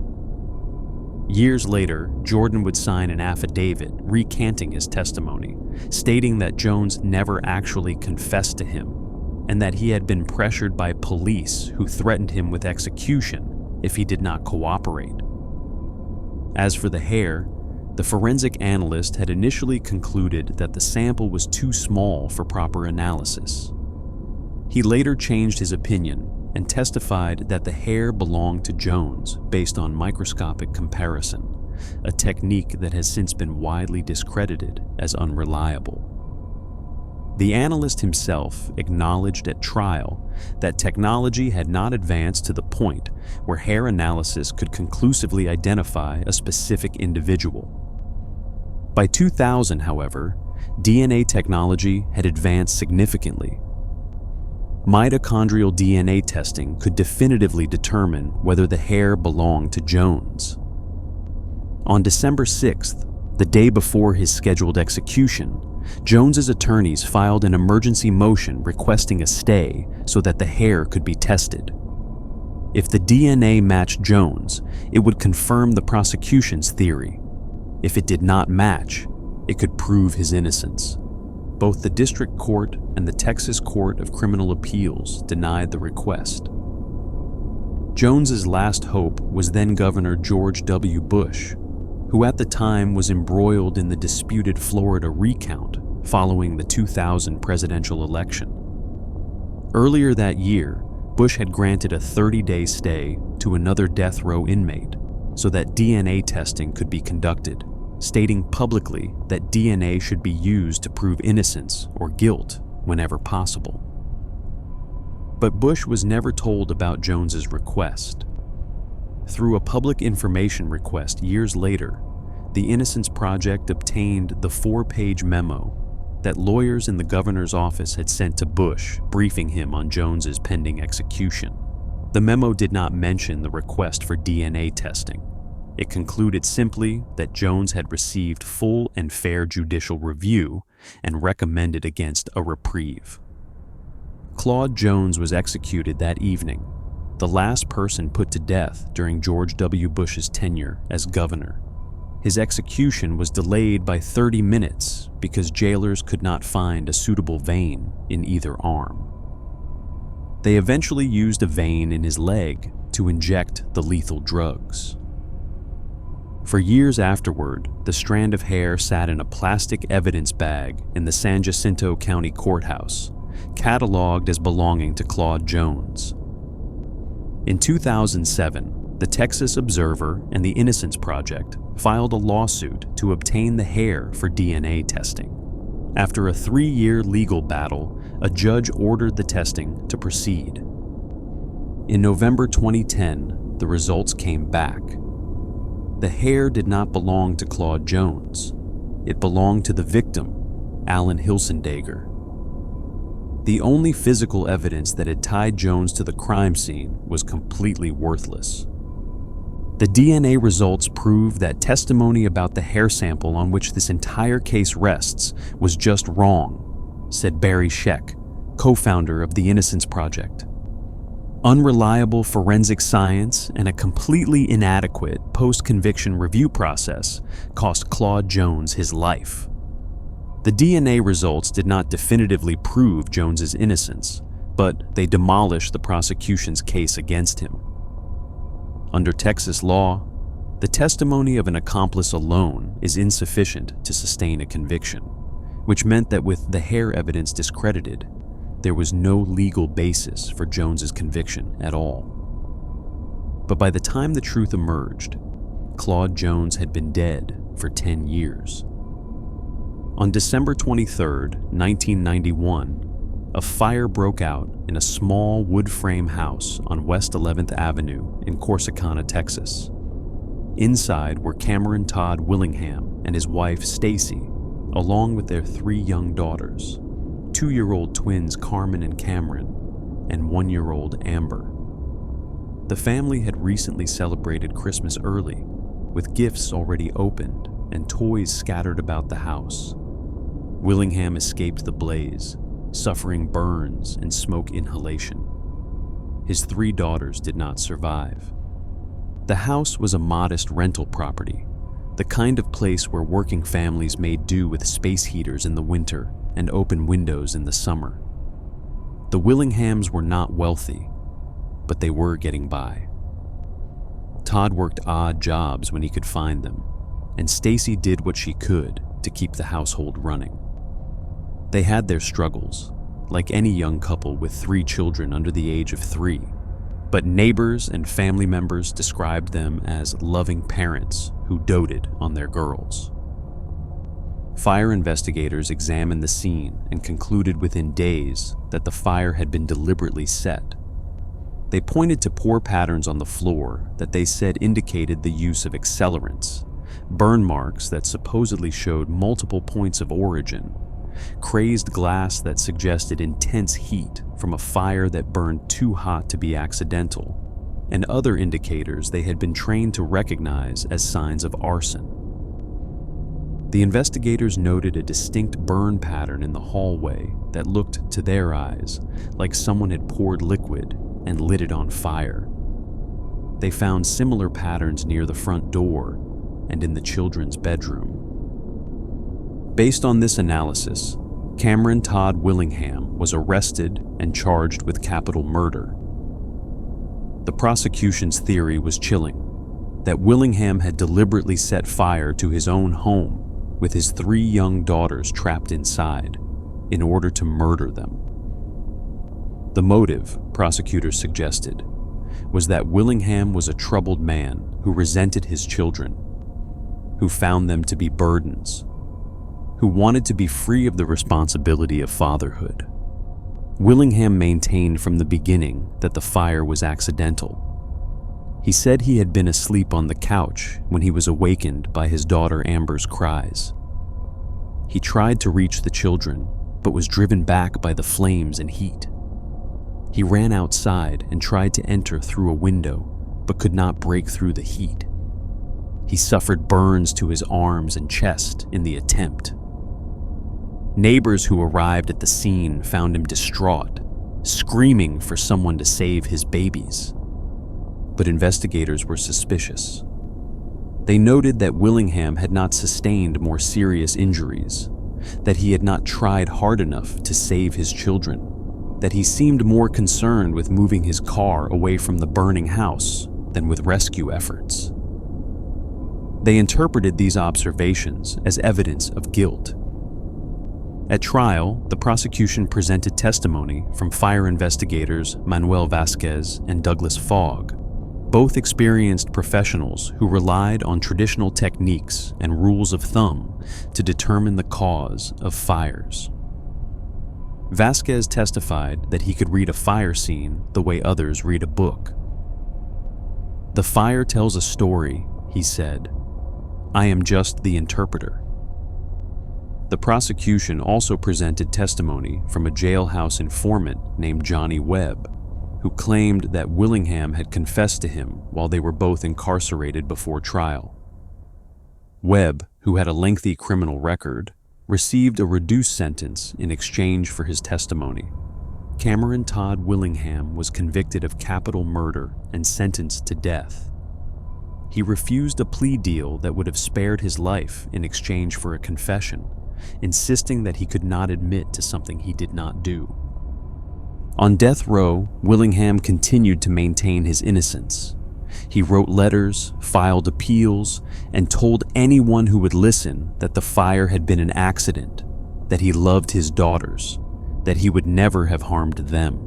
Years later, Jordan would sign an affidavit recanting his testimony, stating that Jones never actually confessed to him and that he had been pressured by police who threatened him with execution if he did not cooperate. As for the hair, the forensic analyst had initially concluded that the sample was too small for proper analysis. He later changed his opinion and testified that the hair belonged to Jones based on microscopic comparison, a technique that has since been widely discredited as unreliable. The analyst himself acknowledged at trial that technology had not advanced to the point where hair analysis could conclusively identify a specific individual. By 2000, however, DNA technology had advanced significantly. Mitochondrial DNA testing could definitively determine whether the hair belonged to Jones. On December 6th, the day before his scheduled execution, Jones's attorneys filed an emergency motion requesting a stay so that the hair could be tested. If the DNA matched Jones, it would confirm the prosecution's theory. If it did not match, it could prove his innocence. Both the District Court and the Texas Court of Criminal Appeals denied the request. Jones's last hope was then Governor George W. Bush, who at the time was embroiled in the disputed Florida recount following the 2000 presidential election. Earlier that year, Bush had granted a 30-day stay to another death row inmate so that DNA testing could be conducted, stating publicly that DNA should be used to prove innocence or guilt whenever possible. But Bush was never told about Jones's request. Through a public information request years later, the Innocence Project obtained the 4-page memo that lawyers in the governor's office had sent to Bush, briefing him on Jones's pending execution. The memo did not mention the request for DNA testing. It concluded simply that Jones had received full and fair judicial review and recommended against a reprieve. Claude Jones was executed that evening, the last person put to death during George W. Bush's tenure as governor. His execution was delayed by 30 minutes because jailers could not find a suitable vein in either arm. They eventually used a vein in his leg to inject the lethal drugs. For years afterward, the strand of hair sat in a plastic evidence bag in the San Jacinto County Courthouse, cataloged as belonging to Claude Jones. In 2007, the Texas Observer and the Innocence Project filed a lawsuit to obtain the hair for DNA testing. After a 3-year legal battle, a judge ordered the testing to proceed. In November 2010, the results came back. The hair did not belong to Claude Jones. It belonged to the victim, Alan Hilsendager. The only physical evidence that had tied Jones to the crime scene was completely worthless. The DNA results prove that testimony about the hair sample on which this entire case rests was just wrong, said Barry Scheck, co-founder of the Innocence Project. Unreliable forensic science and a completely inadequate post-conviction review process cost Claude Jones his life. The DNA results did not definitively prove Jones's innocence, but they demolished the prosecution's case against him. Under Texas law, the testimony of an accomplice alone is insufficient to sustain a conviction, which meant that with the hair evidence discredited, there was no legal basis for Jones's conviction at all. But by the time the truth emerged, Claude Jones had been dead for 10 years. On December 23, 1991, a fire broke out in a small wood frame house on West 11th Avenue in Corsicana, Texas. Inside were Cameron Todd Willingham and his wife Stacy, along with their 3 young daughters, 2-year-old twins Carmen and Cameron, and 1-year-old Amber. The family had recently celebrated Christmas early, with gifts already opened and toys scattered about the house. Willingham escaped the blaze, suffering burns and smoke inhalation. His 3 daughters did not survive. The house was a modest rental property, the kind of place where working families made do with space heaters in the winter and open windows in the summer. The Willinghams were not wealthy, but they were getting by. Todd worked odd jobs when he could find them, and Stacy did what she could to keep the household running. They had their struggles, like any young couple with 3 children under the age of 3, but neighbors and family members described them as loving parents who doted on their girls. Fire investigators examined the scene and concluded within days that the fire had been deliberately set. They pointed to poor patterns on the floor that they said indicated the use of accelerants, burn marks that supposedly showed multiple points of origin, crazed glass that suggested intense heat from a fire that burned too hot to be accidental, and other indicators they had been trained to recognize as signs of arson. The investigators noted a distinct burn pattern in the hallway that looked, to their eyes, like someone had poured liquid and lit it on fire. They found similar patterns near the front door and in the children's bedroom. Based on this analysis, Cameron Todd Willingham was arrested and charged with capital murder. The prosecution's theory was chilling, that Willingham had deliberately set fire to his own home with his 3 young daughters trapped inside in order to murder them. The motive, prosecutors suggested, was that Willingham was a troubled man who resented his children, who found them to be burdens, who wanted to be free of the responsibility of fatherhood. Willingham maintained from the beginning that the fire was accidental. He said he had been asleep on the couch when he was awakened by his daughter Amber's cries. He tried to reach the children, but was driven back by the flames and heat. He ran outside and tried to enter through a window, but could not break through the heat. He suffered burns to his arms and chest in the attempt. Neighbors who arrived at the scene found him distraught, screaming for someone to save his babies. But investigators were suspicious. They noted that Willingham had not sustained more serious injuries, that he had not tried hard enough to save his children, that he seemed more concerned with moving his car away from the burning house than with rescue efforts. They interpreted these observations as evidence of guilt. At trial, the prosecution presented testimony from fire investigators Manuel Vasquez and Douglas Fogg, both experienced professionals who relied on traditional techniques and rules of thumb to determine the cause of fires. Vasquez testified that he could read a fire scene the way others read a book. "The fire tells a story," he said. "I am just the interpreter." The prosecution also presented testimony from a jailhouse informant named Johnny Webb, who claimed that Willingham had confessed to him while they were both incarcerated before trial. Webb, who had a lengthy criminal record, received a reduced sentence in exchange for his testimony. Cameron Todd Willingham was convicted of capital murder and sentenced to death. He refused a plea deal that would have spared his life in exchange for a confession, insisting that he could not admit to something he did not do. On death row, Willingham continued to maintain his innocence. He wrote letters, filed appeals, and told anyone who would listen that the fire had been an accident, that he loved his daughters, that he would never have harmed them.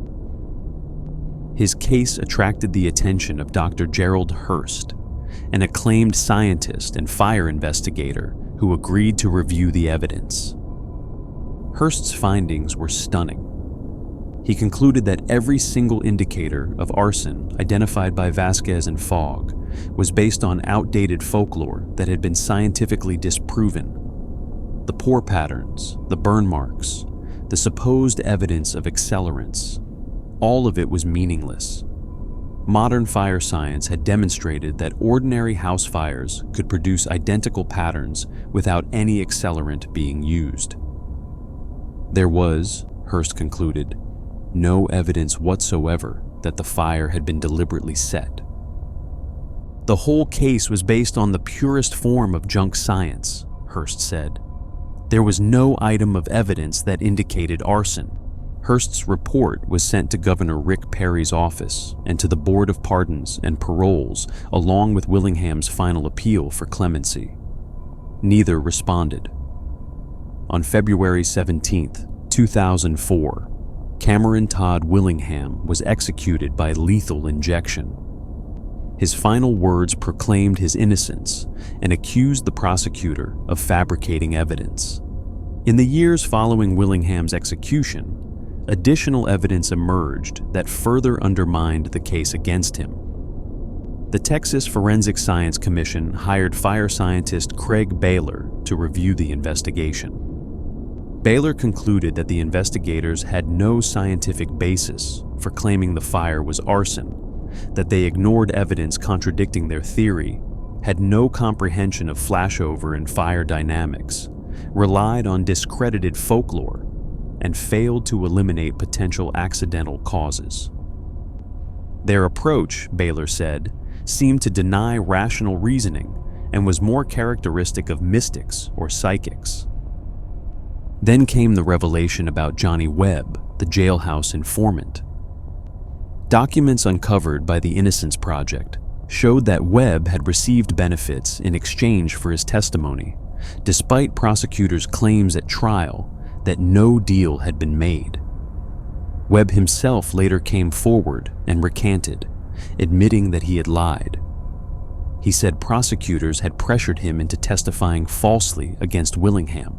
His case attracted the attention of Dr. Gerald Hurst, an acclaimed scientist and fire investigator who agreed to review the evidence. Hurst's findings were stunning. He concluded that every single indicator of arson identified by Vasquez and Fogg was based on outdated folklore that had been scientifically disproven. The pour patterns, the burn marks, the supposed evidence of accelerants, all of it was meaningless. Modern fire science had demonstrated that ordinary house fires could produce identical patterns without any accelerant being used. There was, Hurst concluded, no evidence whatsoever that the fire had been deliberately set. The whole case was based on the purest form of junk science, Hurst said. There was no item of evidence that indicated arson. Hurst's report was sent to Governor Rick Perry's office and to the Board of Pardons and Paroles, along with Willingham's final appeal for clemency. Neither responded. On February 17, 2004, Cameron Todd Willingham was executed by lethal injection. His final words proclaimed his innocence and accused the prosecutor of fabricating evidence. In the years following Willingham's execution, additional evidence emerged that further undermined the case against him. The Texas Forensic Science Commission hired fire scientist Craig Baylor to review the investigation. Baylor concluded that the investigators had no scientific basis for claiming the fire was arson, that they ignored evidence contradicting their theory, had no comprehension of flashover and fire dynamics, relied on discredited folklore, and failed to eliminate potential accidental causes. Their approach, Baylor said, seemed to deny rational reasoning and was more characteristic of mystics or psychics. Then came the revelation about Johnny Webb, the jailhouse informant. Documents uncovered by the Innocence Project showed that Webb had received benefits in exchange for his testimony, despite prosecutors' claims at trial that no deal had been made. Webb himself later came forward and recanted, admitting that he had lied. He said prosecutors had pressured him into testifying falsely against Willingham.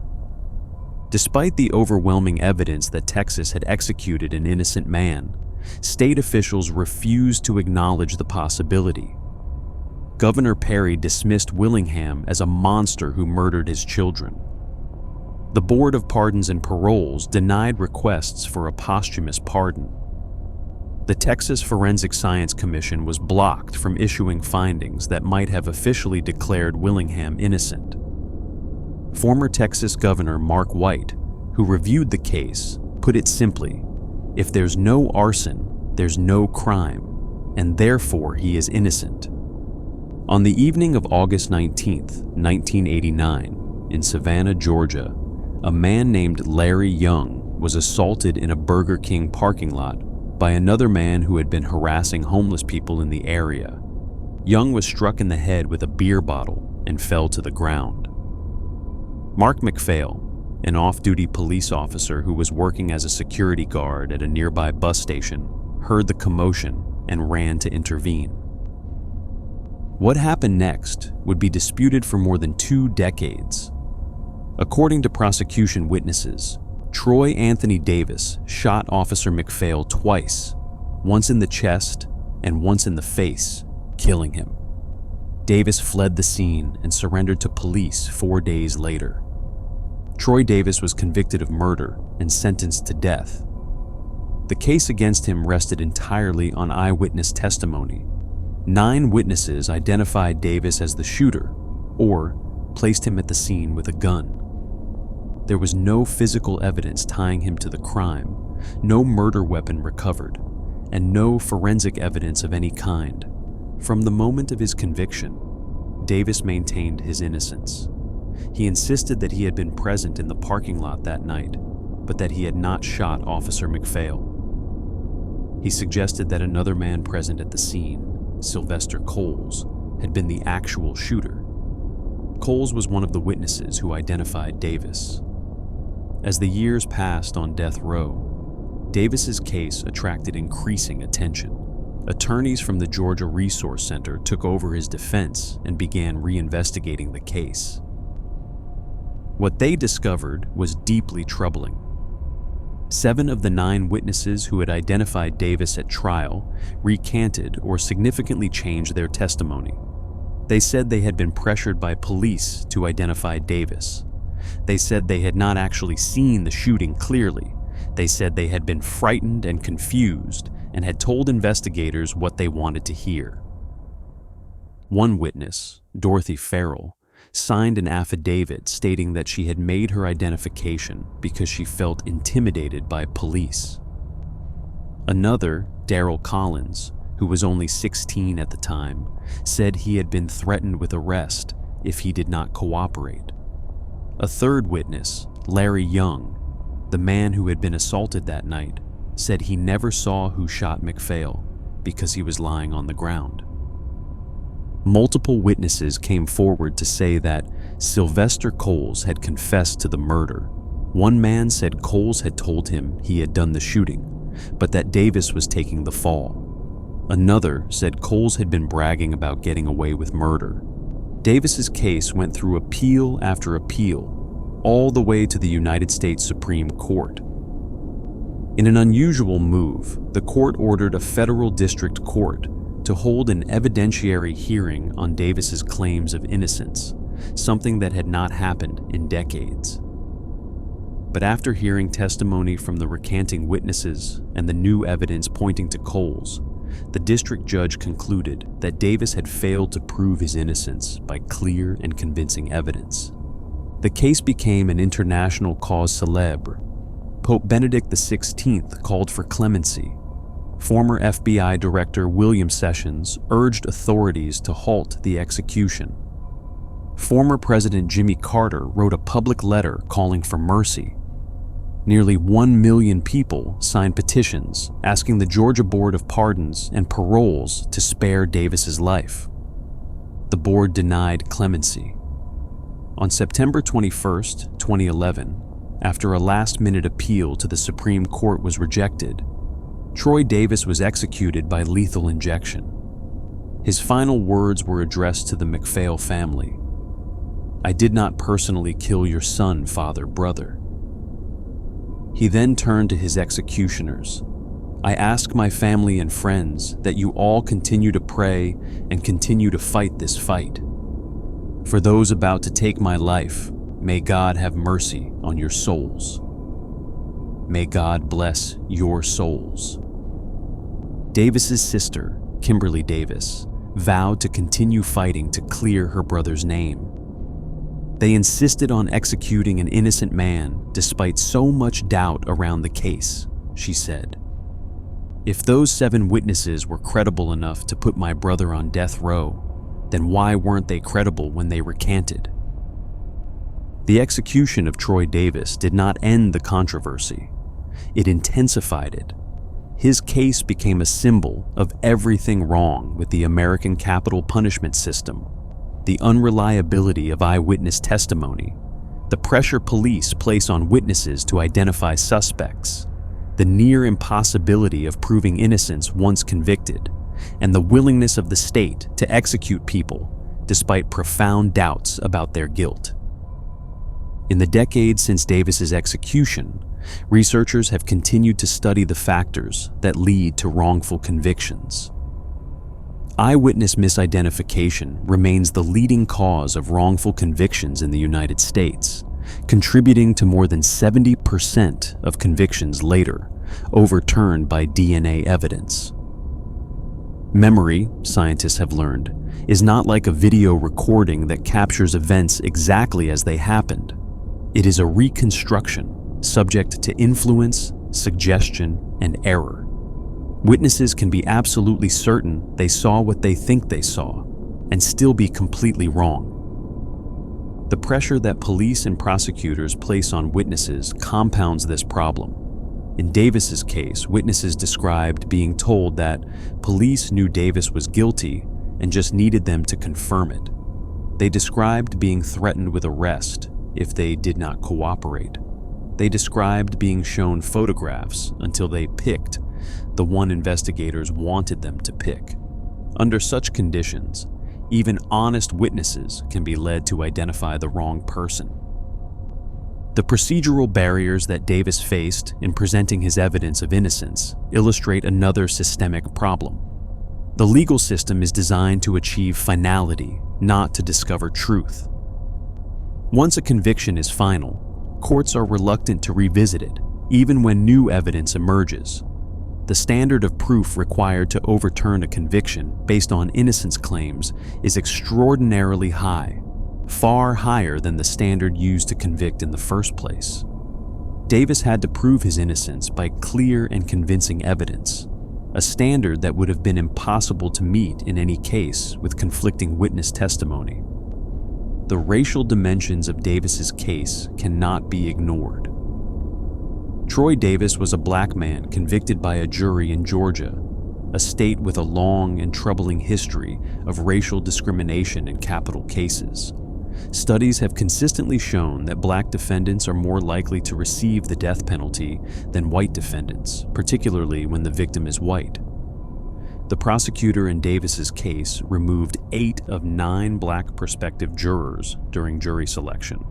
Despite the overwhelming evidence that Texas had executed an innocent man, state officials refused to acknowledge the possibility. Governor Perry dismissed Willingham as a monster who murdered his children. The Board of Pardons and Paroles denied requests for a posthumous pardon. The Texas Forensic Science Commission was blocked from issuing findings that might have officially declared Willingham innocent. Former Texas Governor Mark White, who reviewed the case, put it simply, if there's no arson, there's no crime, and therefore he is innocent. On the evening of August 19, 1989, in Savannah, Georgia, a man named Larry Young was assaulted in a Burger King parking lot by another man who had been harassing homeless people in the area. Young was struck in the head with a beer bottle and fell to the ground. Mark McPhail, an off-duty police officer who was working as a security guard at a nearby bus station, heard the commotion and ran to intervene. What happened next would be disputed for more than 2 decades. According to prosecution witnesses, Troy Anthony Davis shot Officer McPhail twice, once in the chest and once in the face, killing him. Davis fled the scene and surrendered to police 4 days later. Troy Davis was convicted of murder and sentenced to death. The case against him rested entirely on eyewitness testimony. 9 witnesses identified Davis as the shooter or placed him at the scene with a gun. There was no physical evidence tying him to the crime, no murder weapon recovered, and no forensic evidence of any kind. From the moment of his conviction, Davis maintained his innocence. He insisted that he had been present in the parking lot that night, but that he had not shot Officer McPhail. He suggested that another man present at the scene, Sylvester Coles, had been the actual shooter. Coles was one of the witnesses who identified Davis. As the years passed on death row, Davis's case attracted increasing attention. Attorneys from the Georgia Resource Center took over his defense and began reinvestigating the case. What they discovered was deeply troubling. 7 of the 9 witnesses who had identified Davis at trial recanted or significantly changed their testimony. They said they had been pressured by police to identify Davis. They said they had not actually seen the shooting clearly. They said they had been frightened and confused and had told investigators what they wanted to hear. One witness, Dorothy Farrell, signed an affidavit stating that she had made her identification because she felt intimidated by police. Another, Daryl Collins, who was only 16 at the time, said he had been threatened with arrest if he did not cooperate. A third witness, Larry Young, the man who had been assaulted that night, said he never saw who shot McPhail because he was lying on the ground. Multiple witnesses came forward to say that Sylvester Coles had confessed to the murder. One man said Coles had told him he had done the shooting, but that Davis was taking the fall. Another said Coles had been bragging about getting away with murder. Davis's case went through appeal after appeal, all the way to the United States Supreme Court. In an unusual move, the court ordered a federal district court to hold an evidentiary hearing on Davis's claims of innocence, something that had not happened in decades. But after hearing testimony from the recanting witnesses and the new evidence pointing to Coles, the district judge concluded that Davis had failed to prove his innocence by clear and convincing evidence. The case became an international cause célèbre. Pope Benedict XVI called for clemency. Former FBI Director William Sessions urged authorities to halt the execution. Former President Jimmy Carter wrote a public letter calling for mercy. Nearly 1 million people signed petitions asking the Georgia Board of Pardons and Paroles to spare Davis's life. The board denied clemency. On September 21, 2011, after a last-minute appeal to the Supreme Court was rejected, Troy Davis was executed by lethal injection. His final words were addressed to the McPhail family. "I did not personally kill your son, father, brother." He then turned to his executioners. "I ask my family and friends that you all continue to pray and continue to fight this fight. For those about to take my life, may God have mercy on your souls. May God bless your souls." Davis's sister, Kimberly Davis, vowed to continue fighting to clear her brother's name. They insisted on executing an innocent man despite so much doubt around the case, she said. "If those 7 witnesses were credible enough to put my brother on death row, then why weren't they credible when they recanted?" The execution of Troy Davis did not end the controversy. It intensified it. His case became a symbol of everything wrong with the American capital punishment system: the unreliability of eyewitness testimony, the pressure police place on witnesses to identify suspects, the near impossibility of proving innocence once convicted, and the willingness of the state to execute people despite profound doubts about their guilt. In the decades since Davis's execution, researchers have continued to study the factors that lead to wrongful convictions. Eyewitness misidentification remains the leading cause of wrongful convictions in the United States, contributing to more than 70% of convictions later overturned by DNA evidence. Memory, scientists have learned, is not like a video recording that captures events exactly as they happened. It is a reconstruction subject to influence, suggestion, and error. Witnesses can be absolutely certain they saw what they think they saw and still be completely wrong. The pressure that police and prosecutors place on witnesses compounds this problem. In Davis's case, witnesses described being told that police knew Davis was guilty and just needed them to confirm it. They described being threatened with arrest if they did not cooperate. They described being shown photographs until they picked the one investigators wanted them to pick. Under such conditions, even honest witnesses can be led to identify the wrong person. The procedural barriers that Davis faced in presenting his evidence of innocence illustrate another systemic problem. The legal system is designed to achieve finality, not to discover truth. Once a conviction is final, courts are reluctant to revisit it, even when new evidence emerges. The standard of proof required to overturn a conviction based on innocence claims is extraordinarily high, far higher than the standard used to convict in the first place. Davis had to prove his innocence by clear and convincing evidence, a standard that would have been impossible to meet in any case with conflicting witness testimony. The racial dimensions of Davis's case cannot be ignored. Troy Davis was a black man convicted by a jury in Georgia, a state with a long and troubling history of racial discrimination in capital cases. Studies have consistently shown that black defendants are more likely to receive the death penalty than white defendants, particularly when the victim is white. The prosecutor in Davis's case removed 8 of 9 black prospective jurors during jury selection,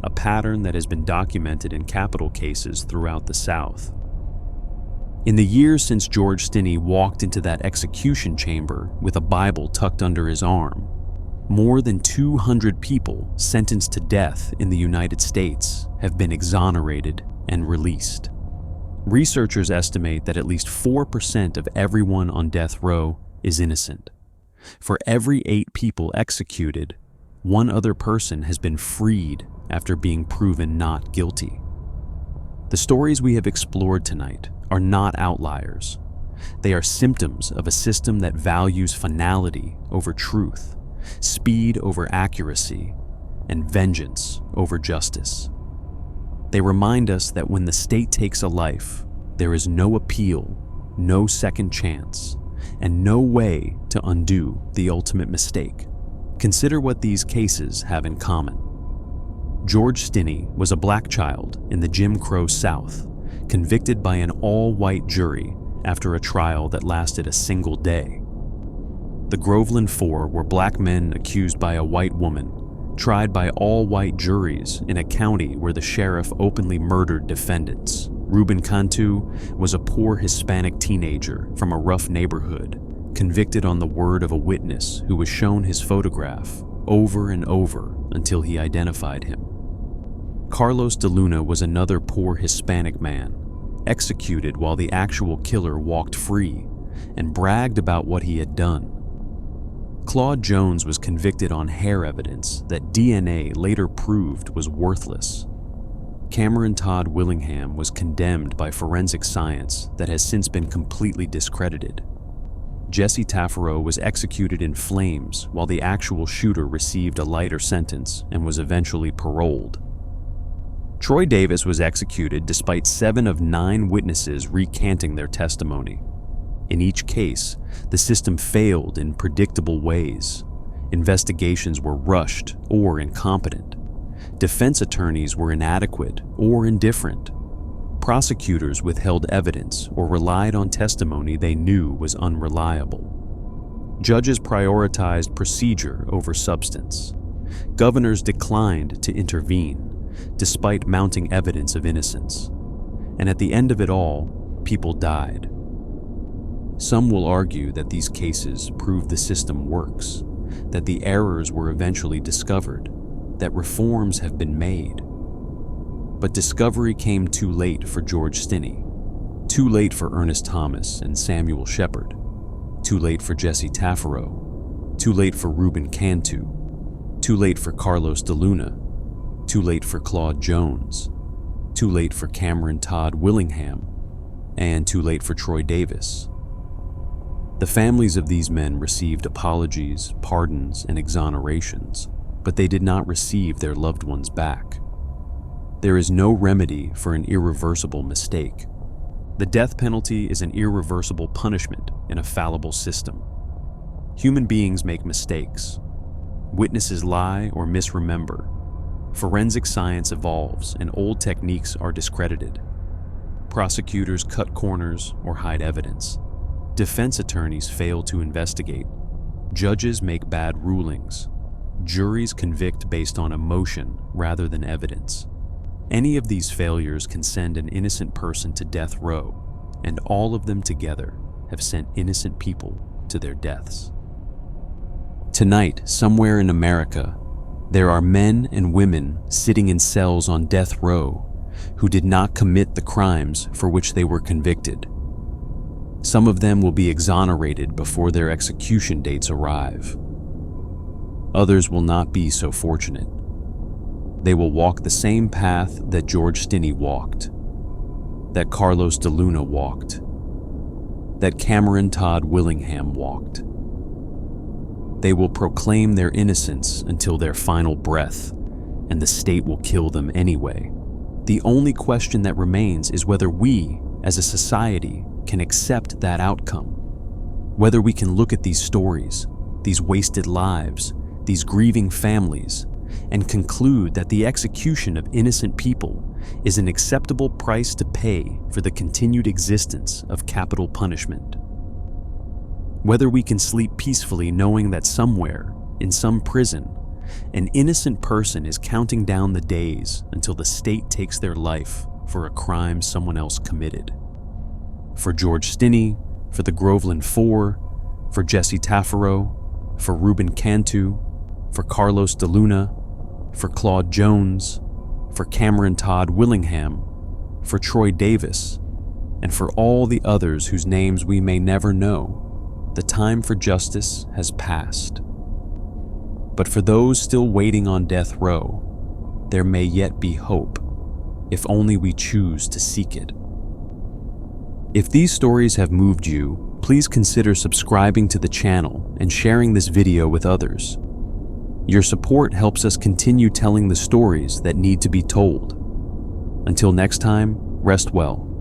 a pattern that has been documented in capital cases throughout the South. In the years since George Stinney walked into that execution chamber with a Bible tucked under his arm, more than 200 people sentenced to death in the United States have been exonerated and released. Researchers estimate that at least 4% of everyone on death row is innocent. For every 8 people executed, 1 other person has been freed after being proven not guilty. The stories we have explored tonight are not outliers. They are symptoms of a system that values finality over truth, speed over accuracy, and vengeance over justice. They remind us that when the state takes a life, there is no appeal, no second chance, and no way to undo the ultimate mistake. Consider what these cases have in common. George Stinney was a black child in the Jim Crow South, convicted by an all-white jury after a trial that lasted a single day. The Groveland Four were black men accused by a white woman, tried by all-white juries in a county where the sheriff openly murdered defendants. Ruben Cantu was a poor Hispanic teenager from a rough neighborhood, convicted on the word of a witness who was shown his photograph over and over until he identified him. Carlos de Luna was another poor Hispanic man, executed while the actual killer walked free and bragged about what he had done. Claude Jones was convicted on hair evidence that DNA later proved was worthless. Cameron Todd Willingham was condemned by forensic science that has since been completely discredited. Jesse Taffaro was executed in flames while the actual shooter received a lighter sentence and was eventually paroled. Troy Davis was executed despite 7 of 9 witnesses recanting their testimony. In each case, the system failed in predictable ways. Investigations were rushed or incompetent. Defense attorneys were inadequate or indifferent. Prosecutors withheld evidence or relied on testimony they knew was unreliable. Judges prioritized procedure over substance. Governors declined to intervene, despite mounting evidence of innocence. And at the end of it all, people died. Some will argue that these cases prove the system works, that the errors were eventually discovered, that reforms have been made. But discovery came too late for George Stinney, too late for Ernest Thomas and Samuel Shepard, too late for Jesse Taffaro, too late for Ruben Cantu, too late for Carlos de Luna, Too late for Claude Jones, too late for Cameron Todd Willingham, and too late for Troy Davis. The families of these men received apologies, pardons, and exonerations, but they did not receive their loved ones back. There is no remedy for an irreversible mistake. The death penalty is an irreversible punishment in a fallible system. Human beings make mistakes. Witnesses lie or misremember. Forensic science evolves and old techniques are discredited. Prosecutors cut corners or hide evidence. Defense attorneys fail to investigate. Judges make bad rulings. Juries convict based on emotion rather than evidence. Any of these failures can send an innocent person to death row, and all of them together have sent innocent people to their deaths. Tonight, somewhere in America, there are men and women sitting in cells on death row who did not commit the crimes for which they were convicted. Some of them will be exonerated before their execution dates arrive. Others will not be so fortunate. They will walk the same path that George Stinney walked, that Carlos de Luna walked, that Cameron Todd Willingham walked. They will proclaim their innocence until their final breath, and the state will kill them anyway. The only question that remains is whether we, as a society, can accept that outcome. Whether we can look at these stories, these wasted lives, these grieving families, and conclude that the execution of innocent people is an acceptable price to pay for the continued existence of capital punishment. Whether we can sleep peacefully knowing that somewhere, in some prison, an innocent person is counting down the days until the state takes their life for a crime someone else committed. For George Stinney, for the Groveland Four, for Jesse Taffaro, for Ruben Cantu, for Carlos de Luna, for Claude Jones, for Cameron Todd Willingham, for Troy Davis, and for all the others whose names we may never know, the time for justice has passed. But for those still waiting on death row, there may yet be hope, if only we choose to seek it. If these stories have moved you, please consider subscribing to the channel and sharing this video with others. Your support helps us continue telling the stories that need to be told. Until next time, rest well.